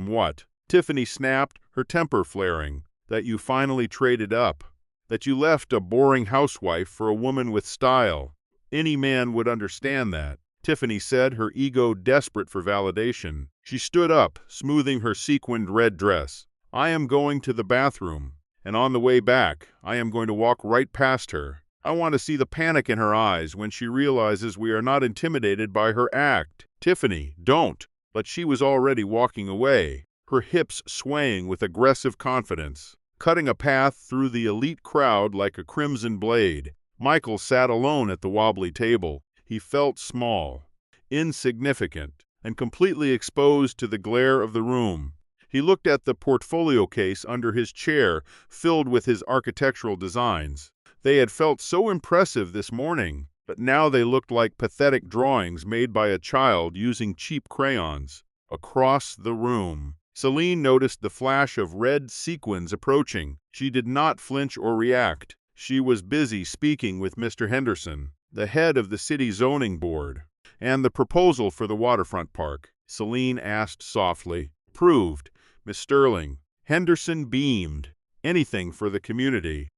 what?" Tiffany snapped, her temper flaring. "That you finally traded up. That you left a boring housewife for a woman with style. Any man would understand that," Tiffany said, her ego desperate for validation. She stood up, smoothing her sequined red dress. "I am going to the bathroom, and on the way back, I am going to walk right past her. I want to see the panic in her eyes when she realizes we are not intimidated by her act." "Tiffany, don't!" But she was already walking away, her hips swaying with aggressive confidence, cutting a path through the elite crowd like a crimson blade. Michael sat alone at the wobbly table. He felt small, insignificant, and completely exposed to the glare of the room. He looked at the portfolio case under his chair, filled with his architectural designs. They had felt so impressive this morning, but now they looked like pathetic drawings made by a child using cheap crayons. Across the room, Celine noticed the flash of red sequins approaching. She did not flinch or react. She was busy speaking with Mr. Henderson, the head of the city zoning board. "And the proposal for the waterfront park?" Celine asked softly. "Approved, Miss Sterling." Henderson beamed. "Anything for the community."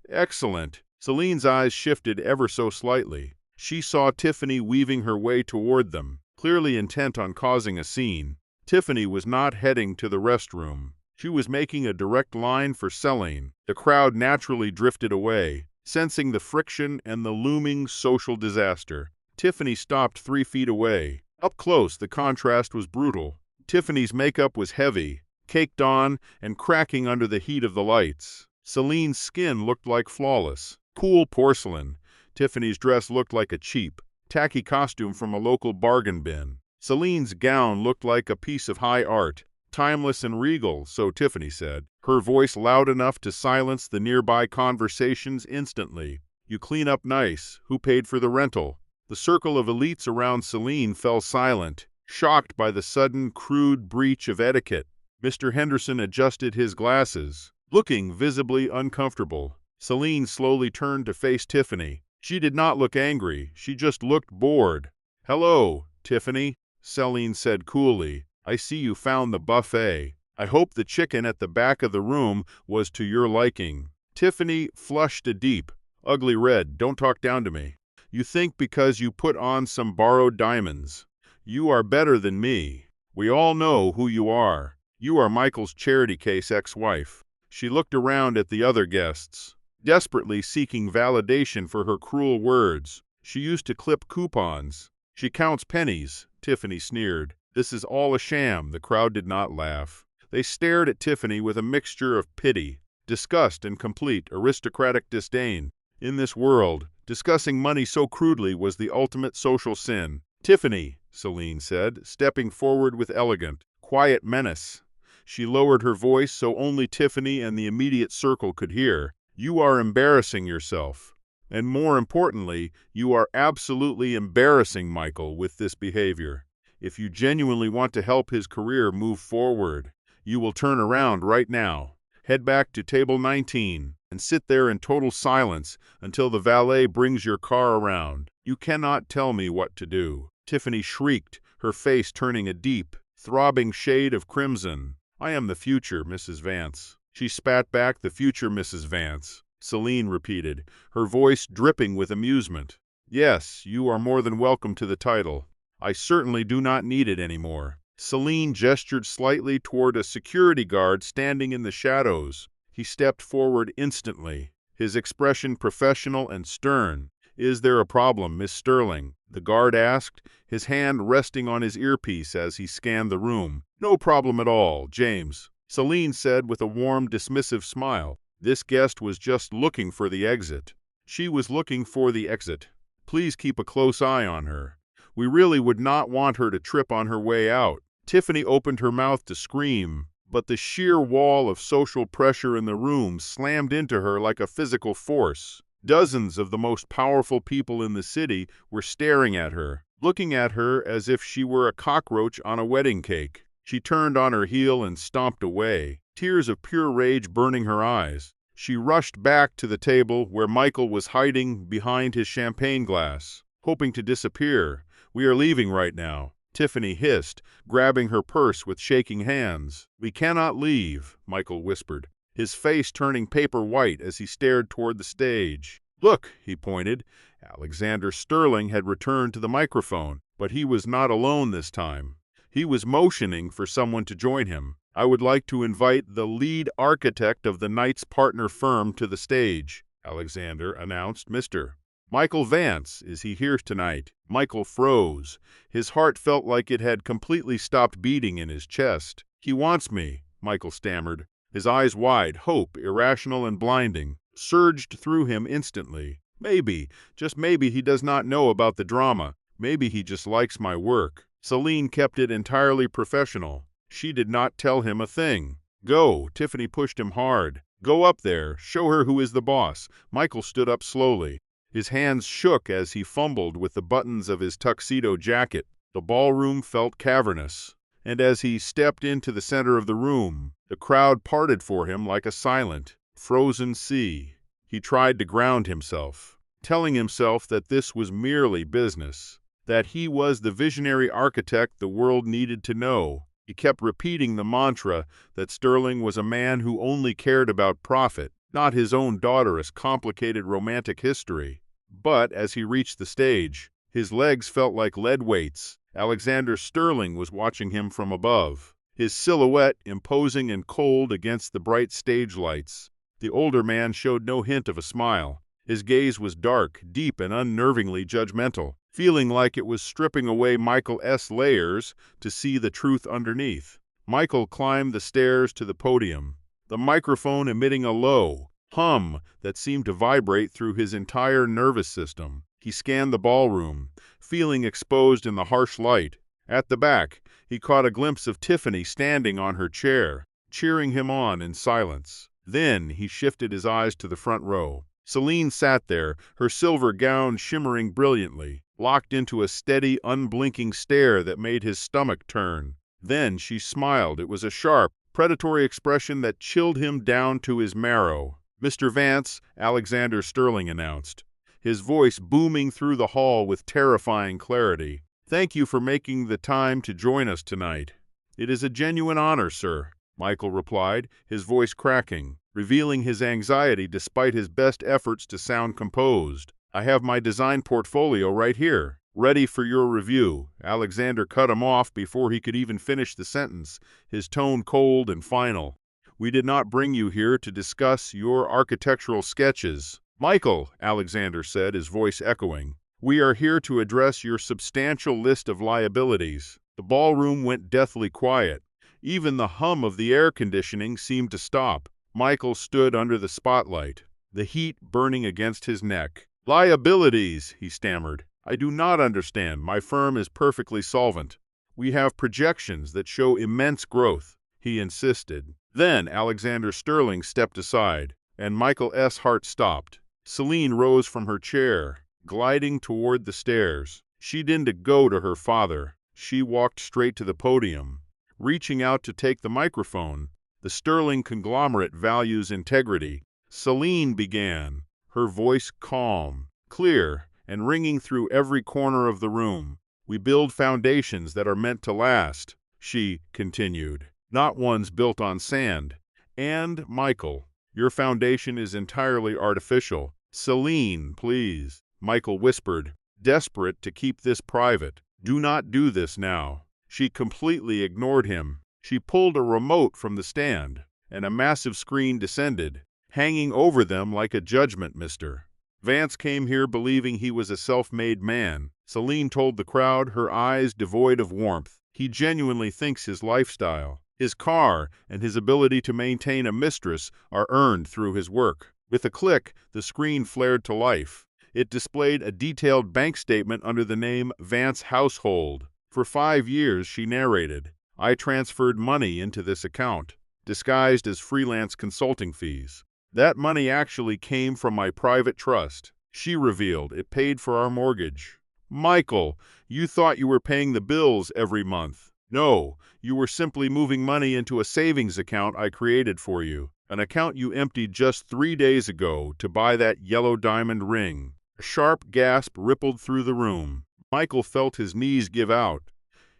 "Excellent." Celine's eyes shifted ever so slightly. She saw Tiffany weaving her way toward them, clearly intent on causing a scene. Tiffany was not heading to the restroom. She was making a direct line for Celine. The crowd naturally drifted away, sensing the friction and the looming social disaster. Tiffany stopped 3 feet away. Up close, the contrast was brutal. Tiffany's makeup was heavy, caked on, and cracking under the heat of the lights. Celine's skin looked like flawless, cool porcelain. Tiffany's dress looked like a cheap, tacky costume from a local bargain bin. Celine's gown looked like a piece of high art, timeless and regal, so Tiffany said, her voice loud enough to silence the nearby conversations instantly. "You clean up nice. Who paid for the rental?" The circle of elites around Celine fell silent, shocked by the sudden, crude breach of etiquette. Mr. Henderson adjusted his glasses, looking visibly uncomfortable. Celine slowly turned to face Tiffany. She did not look angry. She just looked bored. "Hello, Tiffany," Celine said coolly. "I see you found the buffet. I hope the chicken at the back of the room was to your liking." Tiffany flushed a deep, ugly red. "Don't talk down to me. You think because you put on some borrowed diamonds, you are better than me. We all know who you are. You are Michael's charity case ex-wife." She looked around at the other guests, desperately seeking validation for her cruel words. "She used to clip coupons. She counts pennies," Tiffany sneered. "This is all a sham." The crowd did not laugh. They stared at Tiffany with a mixture of pity, disgust, and complete aristocratic disdain. In this world, Discussing money so crudely was the ultimate social sin. "Tiffany," Celine said, stepping forward with elegant, quiet menace. She lowered her voice so only Tiffany and the immediate circle could hear. "You are embarrassing yourself. And more importantly, you are absolutely embarrassing Michael with this behavior. If you genuinely want to help his career move forward, you will turn around right now. Head back to table 19 and sit there in total silence until the valet brings your car around. You cannot tell me what to do." Tiffany shrieked, her face turning a deep, throbbing shade of crimson. "I am the future, Mrs. Vance." She spat back, "The future, Mrs. Vance," Celine repeated, her voice dripping with amusement. "Yes, you are more than welcome to the title. I certainly do not need it anymore." Celine gestured slightly toward a security guard standing in the shadows. He stepped forward instantly, his expression professional and stern. "Is there a problem, Miss Sterling?" the guard asked, his hand resting on his earpiece as he scanned the room. "No problem at all, James," Celine said with a warm, dismissive smile. This guest was just looking for the exit. She was looking for the exit. Please keep a close eye on her. We really would not want her to trip on her way out. Tiffany opened her mouth to scream, but the sheer wall of social pressure in the room slammed into her like a physical force. Dozens of the most powerful people in the city were staring at her, looking at her as if she were a cockroach on a wedding cake. She turned on her heel and stomped away, tears of pure rage burning her eyes. She rushed back to the table where Michael was hiding behind his champagne glass, hoping to disappear. "We are leaving right now," Tiffany hissed, grabbing her purse with shaking hands. "We cannot leave," Michael whispered, his face turning paper white as he stared toward the stage. "Look," he pointed. Alexander Sterling had returned to the microphone, but he was not alone this time. He was motioning for someone to join him. "I would like to invite the lead architect of the night's partner firm to the stage," Alexander announced. "Mr. Michael Vance, is he here tonight?" Michael froze. His heart felt like it had completely stopped beating in his chest. "He wants me," Michael stammered. His eyes wide, hope, irrational and blinding, surged through him instantly. "Maybe, just maybe he does not know about the drama. Maybe he just likes my work." Celine kept it entirely professional. She did not tell him a thing. "Go," Tiffany pushed him hard. "Go up there. Show her who is the boss." Michael stood up slowly. His hands shook as he fumbled with the buttons of his tuxedo jacket. The ballroom felt cavernous, and as he stepped into the center of the room, the crowd parted for him like a silent, frozen sea. He tried to ground himself, telling himself that this was merely business, that he was the visionary architect the world needed to know. He kept repeating the mantra that Sterling was a man who only cared about profit, not his own daughter's complicated romantic history. But as he reached the stage, his legs felt like lead weights. Alexander Sterling was watching him from above, his silhouette imposing and cold against the bright stage lights. The older man showed no hint of a smile. His gaze was dark, deep, and unnervingly judgmental, feeling like it was stripping away Michael's layers to see the truth underneath. Michael climbed the stairs to the podium, the microphone emitting a low hum that seemed to vibrate through his entire nervous system. He scanned the ballroom, feeling exposed in the harsh light. At the back, he caught a glimpse of Tiffany standing on her chair, cheering him on in silence. Then he shifted his eyes to the front row. Celine sat there, her silver gown shimmering brilliantly, locked into a steady, unblinking stare that made his stomach turn. Then she smiled. It was a sharp, predatory expression that chilled him down to his marrow. "Mr. Vance," Alexander Sterling announced, his voice booming through the hall with terrifying clarity. "Thank you for making the time to join us tonight." "It is a genuine honor, sir," Michael replied, his voice cracking, revealing his anxiety despite his best efforts to sound composed. "I have my design portfolio right here, ready for your review." Alexander cut him off before he could even finish the sentence, his tone cold and final. "We did not bring you here to discuss your architectural sketches." "Michael," Alexander said, his voice echoing, "we are here to address your substantial list of liabilities." The ballroom went deathly quiet. Even the hum of the air conditioning seemed to stop. Michael stood under the spotlight, the heat burning against his neck. Liabilities, he stammered. I do not understand. My firm is perfectly solvent. We have projections that show immense growth, he insisted. Then Alexander Sterling stepped aside, and Michael S. Hart stopped. Celine rose from her chair, gliding toward the stairs. She didn't go to her father. She walked straight to the podium. Reaching out to take the microphone, the Sterling conglomerate values integrity. Celine began, her voice calm, clear, and ringing through every corner of the room. We build foundations that are meant to last, she continued, not ones built on sand. And, Michael, your foundation is entirely artificial. Celine, please, Michael whispered, desperate to keep this private. Do not do this now. She completely ignored him. She pulled a remote from the stand, and a massive screen descended, hanging over them like a judgment mister. Vance came here believing he was a self-made man, Celine told the crowd, her eyes devoid of warmth. He genuinely thinks his lifestyle, his car, and his ability to maintain a mistress are earned through his work. With a click, the screen flared to life. It displayed a detailed bank statement under the name Vance Household. For 5 years, she narrated, I transferred money into this account, disguised as freelance consulting fees. That money actually came from my private trust. She revealed it paid for our mortgage. Michael, you thought you were paying the bills every month. No, you were simply moving money into a savings account I created for you, an account you emptied just 3 days ago to buy that yellow diamond ring. A sharp gasp rippled through the room. Michael felt his knees give out.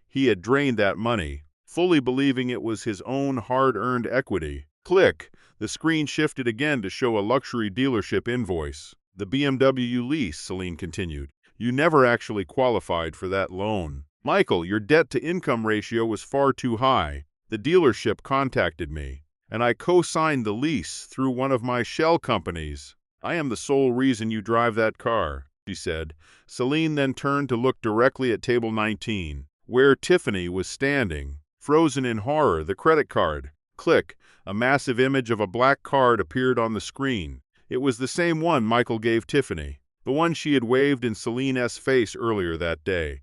He had drained that money, fully believing it was his own hard-earned equity. Click! The screen shifted again to show a luxury dealership invoice. The BMW lease, Celine continued. You never actually qualified for that loan. Michael, your debt-to-income ratio was far too high. The dealership contacted me, and I co-signed the lease through one of my shell companies. I am the sole reason you drive that car, she said. Celine then turned to look directly at table 19, where Tiffany was standing, frozen in horror, the credit card. Click. A massive image of a black card appeared on the screen. It was the same one Michael gave Tiffany, the one she had waved in Celine's face earlier that day.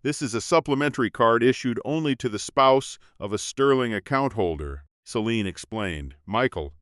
This is a supplementary card issued only to the spouse of a Sterling account holder, Celine explained. Michael,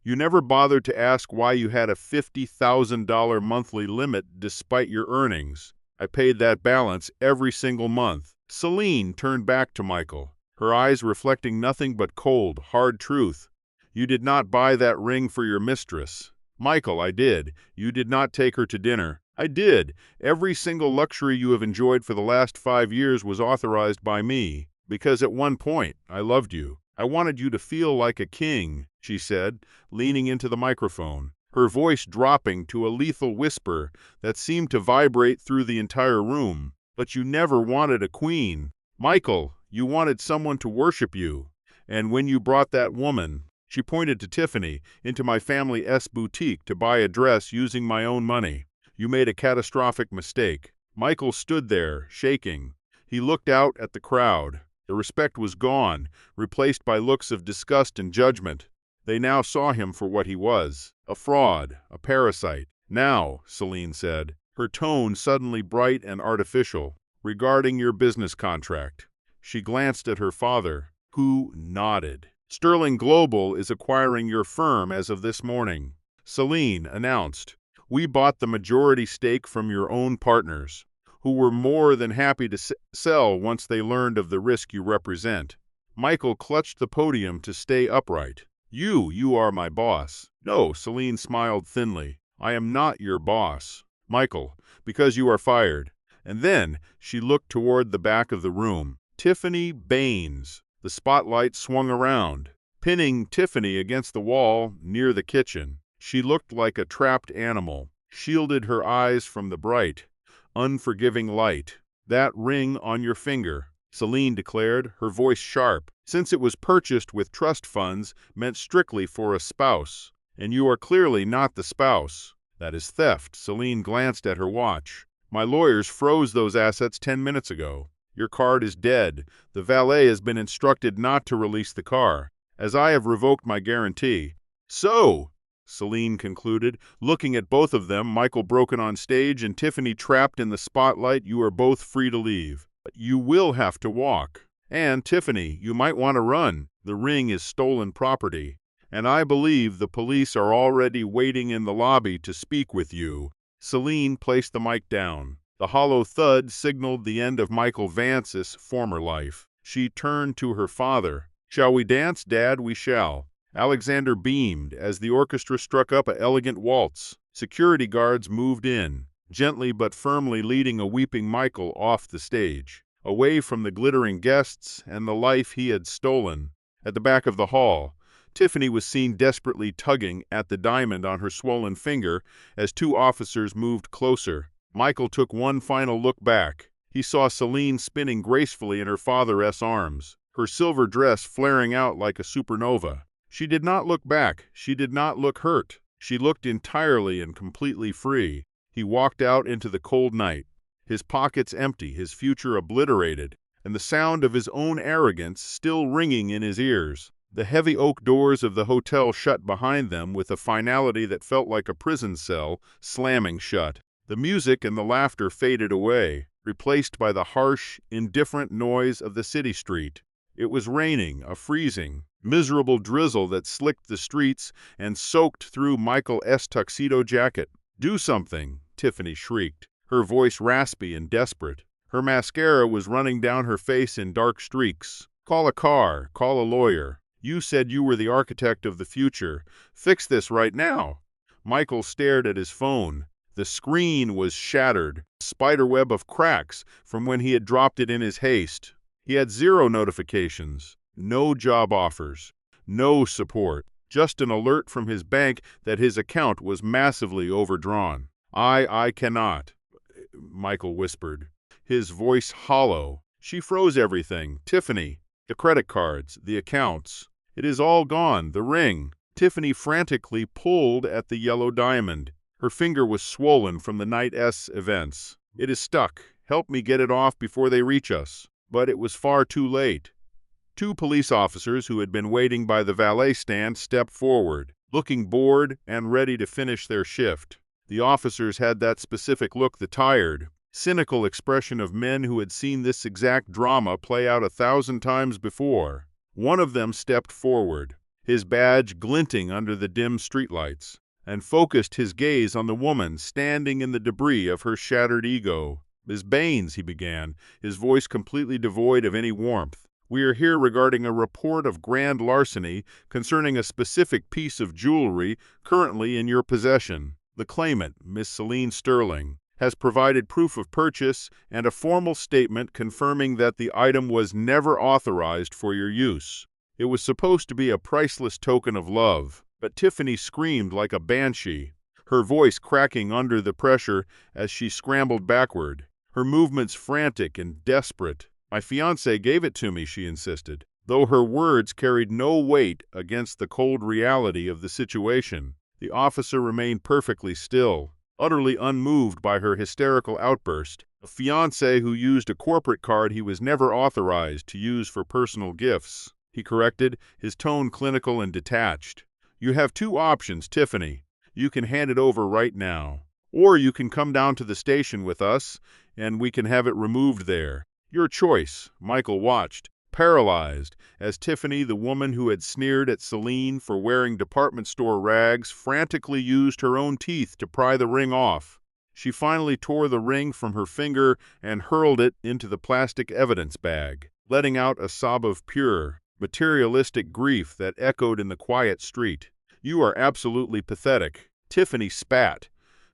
you never bothered to ask why you had a $50,000 monthly limit despite your earnings. I paid that balance every single month. Celine turned back to Michael, her eyes reflecting nothing but cold, hard truth. You did not buy that ring for your mistress. Michael, I did. You did not take her to dinner. I did. Every single luxury you have enjoyed for the last 5 years was authorized by me, because at one point I loved you. I wanted you to feel like a king, she said, leaning into the microphone, her voice dropping to a lethal whisper that seemed to vibrate through the entire room. But you never wanted a queen. Michael, you wanted someone to worship you. And when you brought that woman, she pointed to Tiffany, into my family's boutique to buy a dress using my own money, you made a catastrophic mistake. Michael stood there, shaking. He looked out at the crowd. The respect was gone, replaced by looks of disgust and judgment. They now saw him for what he was, a fraud, a parasite. Now, Celine said, her tone suddenly bright and artificial, regarding your business contract. She glanced at her father, who nodded. Sterling Global is acquiring your firm as of this morning, Celine announced. We bought the majority stake from your own partners, who were more than happy to sell once they learned of the risk you represent. Michael clutched the podium to stay upright. You are my boss. No, Celine smiled thinly. I am not your boss, Michael, because you are fired. And then she looked toward the back of the room. Tiffany Baines. The spotlight swung around, pinning Tiffany against the wall near the kitchen. She looked like a trapped animal, shielded her eyes from the bright, unforgiving light. That ring on your finger, Celine declared, her voice sharp, since it was purchased with trust funds meant strictly for a spouse. And you are clearly not the spouse. That is theft. Celine glanced at her watch. My lawyers froze those assets 10 minutes ago. Your card is dead. The valet has been instructed not to release the car, as I have revoked my guarantee. So, Celine concluded. Looking at both of them, Michael broken on stage and Tiffany trapped in the spotlight, you are both free to leave. But you will have to walk. And, Tiffany, you might want to run. The ring is stolen property. And I believe the police are already waiting in the lobby to speak with you. Celine placed the mic down. The hollow thud signaled the end of Michael Vance's former life. She turned to her father. Shall we dance, Dad? We shall. Alexander beamed as the orchestra struck up an elegant waltz. Security guards moved in, gently but firmly leading a weeping Michael off the stage, away from the glittering guests and the life he had stolen. At the back of the hall, Tiffany was seen desperately tugging at the diamond on her swollen finger as two officers moved closer. Michael took one final look back. He saw Celine spinning gracefully in her father's arms, her silver dress flaring out like a supernova. She did not look back. She did not look hurt. She looked entirely and completely free. He walked out into the cold night, his pockets empty, his future obliterated, and the sound of his own arrogance still ringing in his ears. The heavy oak doors of the hotel shut behind them with a finality that felt like a prison cell slamming shut. The music and the laughter faded away, replaced by the harsh, indifferent noise of the city street. It was raining, a freezing, miserable drizzle that slicked the streets and soaked through Michael's tuxedo jacket. "Do something," Tiffany shrieked, her voice raspy and desperate. Her mascara was running down her face in dark streaks. "Call a car, call a lawyer. You said you were the architect of the future. Fix this right now." Michael stared at his phone. The screen was shattered, a spiderweb of cracks from when he had dropped it in his haste. He had 0 notifications, no job offers, no support, just an alert from his bank that his account was massively overdrawn. I cannot," Michael whispered, his voice hollow. "She froze everything. Tiffany, the credit cards, the accounts. It is all gone, the ring." Tiffany frantically pulled at the yellow diamond. Her finger was swollen from the night's events. "It is stuck. Help me get it off before they reach us." But it was far too late. 2 police officers who had been waiting by the valet stand stepped forward, looking bored and ready to finish their shift. The officers had that specific look, the tired, cynical expression of men who had seen this exact drama play out 1,000 times before. One of them stepped forward, his badge glinting under the dim streetlights, and focused his gaze on the woman standing in the debris of her shattered ego. "Ms. Baines," he began, his voice completely devoid of any warmth, "we are here regarding a report of grand larceny concerning a specific piece of jewelry currently in your possession. The claimant, Miss Celine Sterling, has provided proof of purchase and a formal statement confirming that the item was never authorized for your use. It was supposed to be a priceless token of love." But Tiffany screamed like a banshee, her voice cracking under the pressure as she scrambled backward, her movements frantic and desperate. "My fiancé gave it to me," she insisted, though her words carried no weight against the cold reality of the situation. The officer remained perfectly still, utterly unmoved by her hysterical outburst. "A fiancé who used a corporate card he was never authorized to use for personal gifts," he corrected, his tone clinical and detached. "You have 2 options, Tiffany. You can hand it over right now, or you can come down to the station with us, and we can have it removed there. Your choice." Michael watched, paralyzed, as Tiffany, the woman who had sneered at Celine for wearing department store rags, frantically used her own teeth to pry the ring off. She finally tore the ring from her finger and hurled it into the plastic evidence bag, letting out a sob of pure, materialistic grief that echoed in the quiet street. "You are absolutely pathetic." Tiffany spat,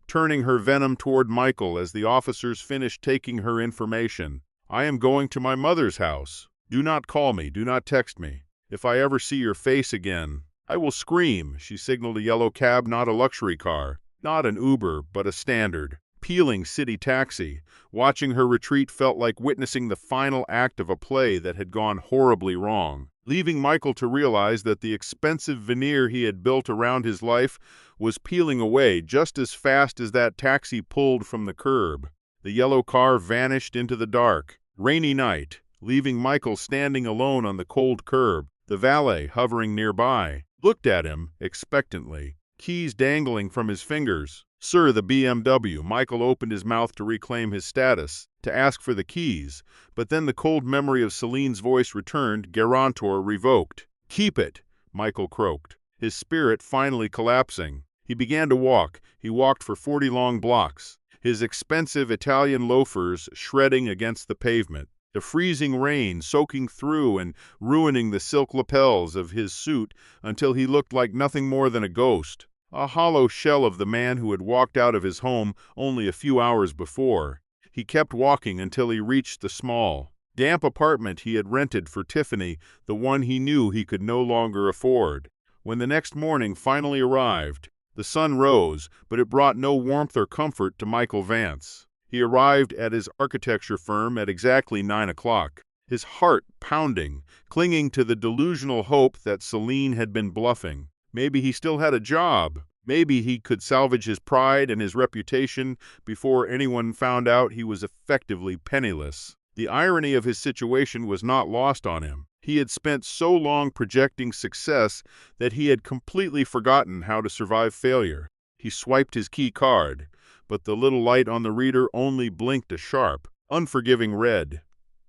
turning her venom toward Michael as the officers finished taking her information. "I am going to my mother's house. Do not call me, do not text me. If I ever see your face again, I will scream." She signaled a yellow cab, not a luxury car, not an Uber, but a standard, peeling city taxi. Watching her retreat felt like witnessing the final act of a play that had gone horribly wrong, leaving Michael to realize that the expensive veneer he had built around his life was peeling away just as fast as that taxi pulled from the curb. The yellow car vanished into the dark, rainy night, leaving Michael standing alone on the cold curb. The valet, hovering nearby, looked at him expectantly. keys dangling from his fingers. "Sir, the BMW." Michael opened his mouth to reclaim his status, to ask for the keys, but then the cold memory of Celine's voice returned, guarantor revoked. "Keep it," Michael croaked, his spirit finally collapsing. He began to walk. He walked for 40 long blocks, his expensive Italian loafers shredding against the pavement, the freezing rain soaking through and ruining the silk lapels of his suit until he looked like nothing more than a ghost, a hollow shell of the man who had walked out of his home only a few hours before. He kept walking until he reached the small, damp apartment he had rented for Tiffany, the one he knew he could no longer afford. When the next morning finally arrived, the sun rose, but it brought no warmth or comfort to Michael Vance. He arrived at his architecture firm at exactly 9 o'clock, his heart pounding, clinging to the delusional hope that Celine had been bluffing. Maybe he still had a job. Maybe he could salvage his pride and his reputation before anyone found out he was effectively penniless. The irony of his situation was not lost on him. He had spent so long projecting success that he had completely forgotten how to survive failure. He swiped his key card, but the little light on the reader only blinked a sharp, unforgiving red.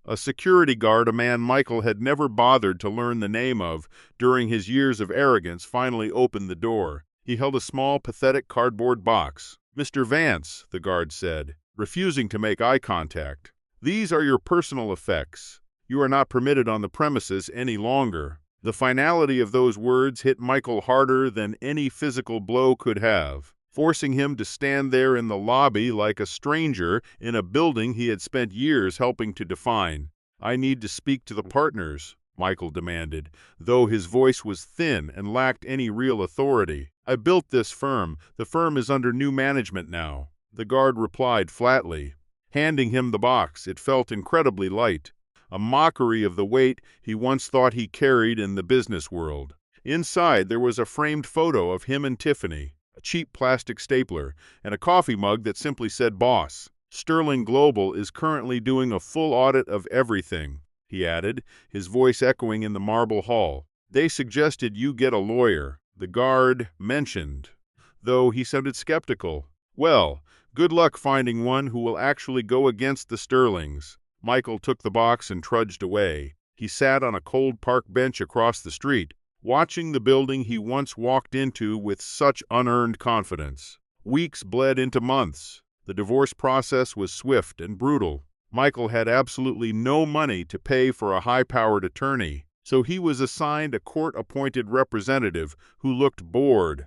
A security guard, a man Michael had never bothered to learn the name of during his years of arrogance, finally opened the door. He held a small, pathetic cardboard box. "Mr. Vance," the guard said, refusing to make eye contact, "these are your personal effects. You are not permitted on the premises any longer." The finality of those words hit Michael harder than any physical blow could have, forcing him to stand there in the lobby like a stranger in a building he had spent years helping to define. "I need to speak to the partners," Michael demanded, though his voice was thin and lacked any real authority. "I built this firm. The firm is under new management now," the guard replied flatly, handing him the box. It felt incredibly light, a mockery of the weight he once thought he carried in the business world. Inside there was a framed photo of him and Tiffany, a cheap plastic stapler, and a coffee mug that simply said "Boss." "Sterling Global is currently doing a full audit of everything," he added, his voice echoing in the marble hall. "They suggested you get a lawyer," the guard mentioned, though he sounded skeptical. "Well, good luck finding one who will actually go against the Sterlings." Michael took the box and trudged away. He sat on a cold park bench across the street, watching the building he once walked into with such unearned confidence. Weeks bled into months. The divorce process was swift and brutal. Michael had absolutely no money to pay for a high-powered attorney, so he was assigned a court-appointed representative who looked bored,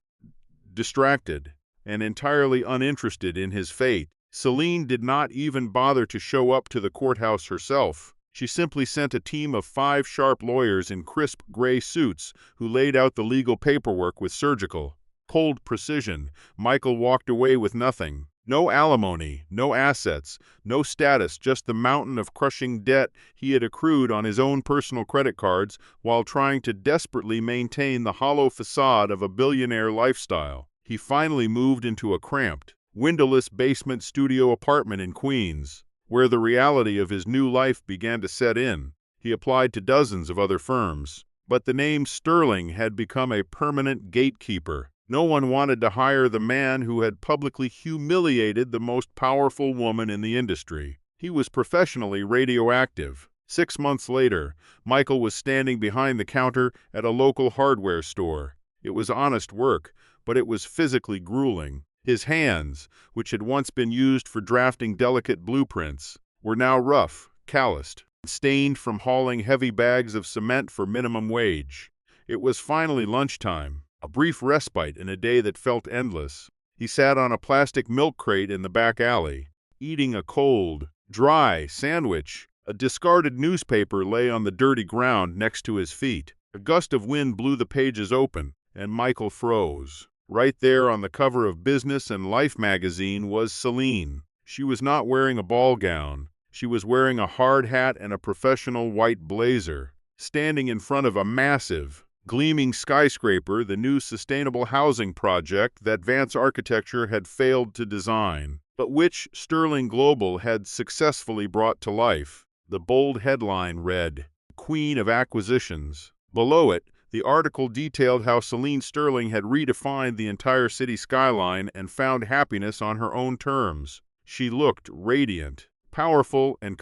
distracted, and entirely uninterested in his fate. Celine did not even bother to show up to the courthouse herself. She simply sent a team of 5 sharp lawyers in crisp gray suits who laid out the legal paperwork with surgical, cold precision. Michael walked away with nothing. No alimony, no assets, no status, just the mountain of crushing debt he had accrued on his own personal credit cards while trying to desperately maintain the hollow facade of a billionaire lifestyle. He finally moved into a cramped, windowless basement studio apartment in Queens, where the reality of his new life began to set in. He applied to dozens of other firms, but the name Sterling had become a permanent gatekeeper. No one wanted to hire the man who had publicly humiliated the most powerful woman in the industry. He was professionally radioactive. 6 months later, Michael was standing behind the counter at a local hardware store. It was honest work, but it was physically grueling. His hands, which had once been used for drafting delicate blueprints, were now rough, calloused, stained from hauling heavy bags of cement for minimum wage. It was finally lunchtime, a brief respite in a day that felt endless. He sat on a plastic milk crate in the back alley, eating a cold, dry sandwich. A discarded newspaper lay on the dirty ground next to his feet. A gust of wind blew the pages open, and Michael froze. Right there on the cover of Business and Life magazine was Celine. She was not wearing a ball gown. She was wearing a hard hat and a professional white blazer, standing in front of a massive, gleaming skyscraper, the new sustainable housing project that Vance Architecture had failed to design, but which Sterling Global had successfully brought to life. The bold headline read, "Queen of Acquisitions." Below it, The article detailed how Celine Sterling had redefined the entire city skyline and found happiness on her own terms. She looked radiant, powerful, and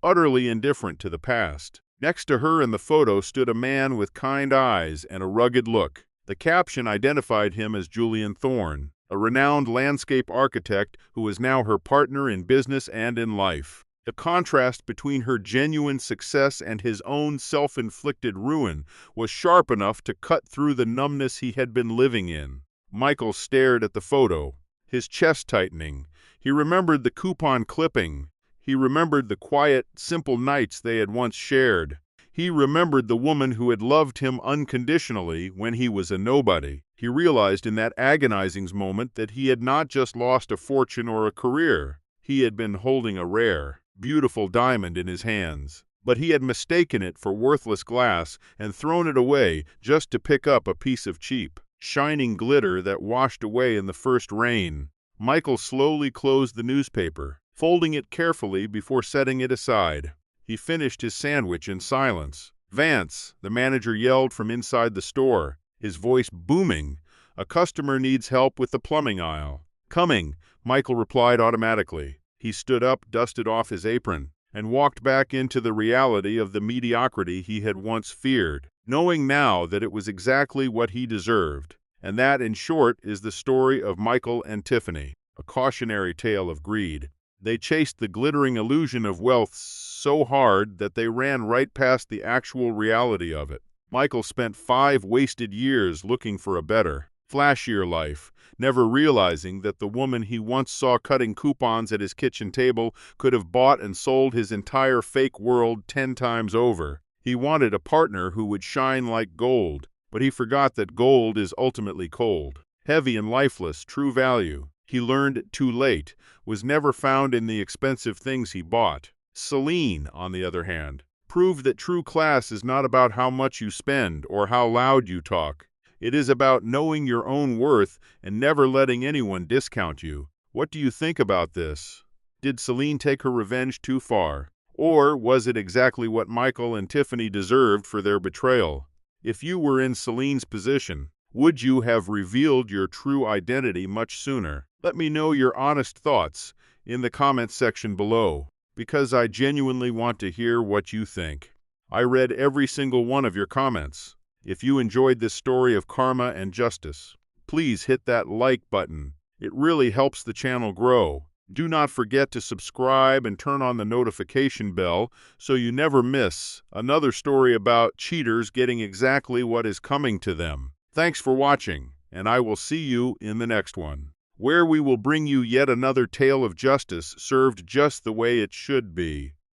utterly indifferent to the past. Next to her in the photo stood a man with kind eyes and a rugged look. The caption identified him as Julian Thorne, a renowned landscape architect who was now her partner in business and in life. The contrast between her genuine success and his own self-inflicted ruin was sharp enough to cut through the numbness he had been living in. Michael stared at the photo, his chest tightening. He remembered the coupon clipping. He remembered the quiet, simple nights they had once shared. He remembered the woman who had loved him unconditionally when he was a nobody. He realized in that agonizing moment that he had not just lost a fortune or a career. He had been holding a rare, beautiful diamond in his hands. But he had mistaken it for worthless glass and thrown it away just to pick up a piece of cheap, shining glitter that washed away in the first rain. Michael slowly closed the newspaper, folding it carefully before setting it aside. He finished his sandwich in silence. "Vance," the manager yelled from inside the store, his voice booming. "A customer needs help with the plumbing aisle." "Coming," Michael replied automatically. He stood up, dusted off his apron, and walked back into the reality of the mediocrity he had once feared, knowing now that it was exactly what he deserved. And that, in short, is the story of Michael and Tiffany, a cautionary tale of greed. They chased the glittering illusion of wealth so hard that they ran right past the actual reality of it. Michael spent 5 wasted years looking for a better, flashier life, never realizing that the woman he once saw cutting coupons at his kitchen table could have bought and sold his entire fake world 10 times over. He wanted a partner who would shine like gold, but he forgot that gold is ultimately cold, heavy and lifeless. True value, he learned too late, was never found in the expensive things he bought. Celine, on the other hand, proved that true class is not about how much you spend or how loud you talk. It is about knowing your own worth and never letting anyone discount you. What do you think about this? Did Celine take her revenge too far? Or was it exactly what Michael and Tiffany deserved for their betrayal? If you were in Celine's position, would you have revealed your true identity much sooner? Let me know your honest thoughts in the comments section below, because I genuinely want to hear what you think. I read every single one of your comments. If you enjoyed this story of karma and justice, please hit that like button. It really helps the channel grow. Do not forget to subscribe and turn on the notification bell so you never miss another story about cheaters getting exactly what is coming to them. Thanks for watching, and I will see you in the next one, where we will bring you yet another tale of justice served just the way it should be.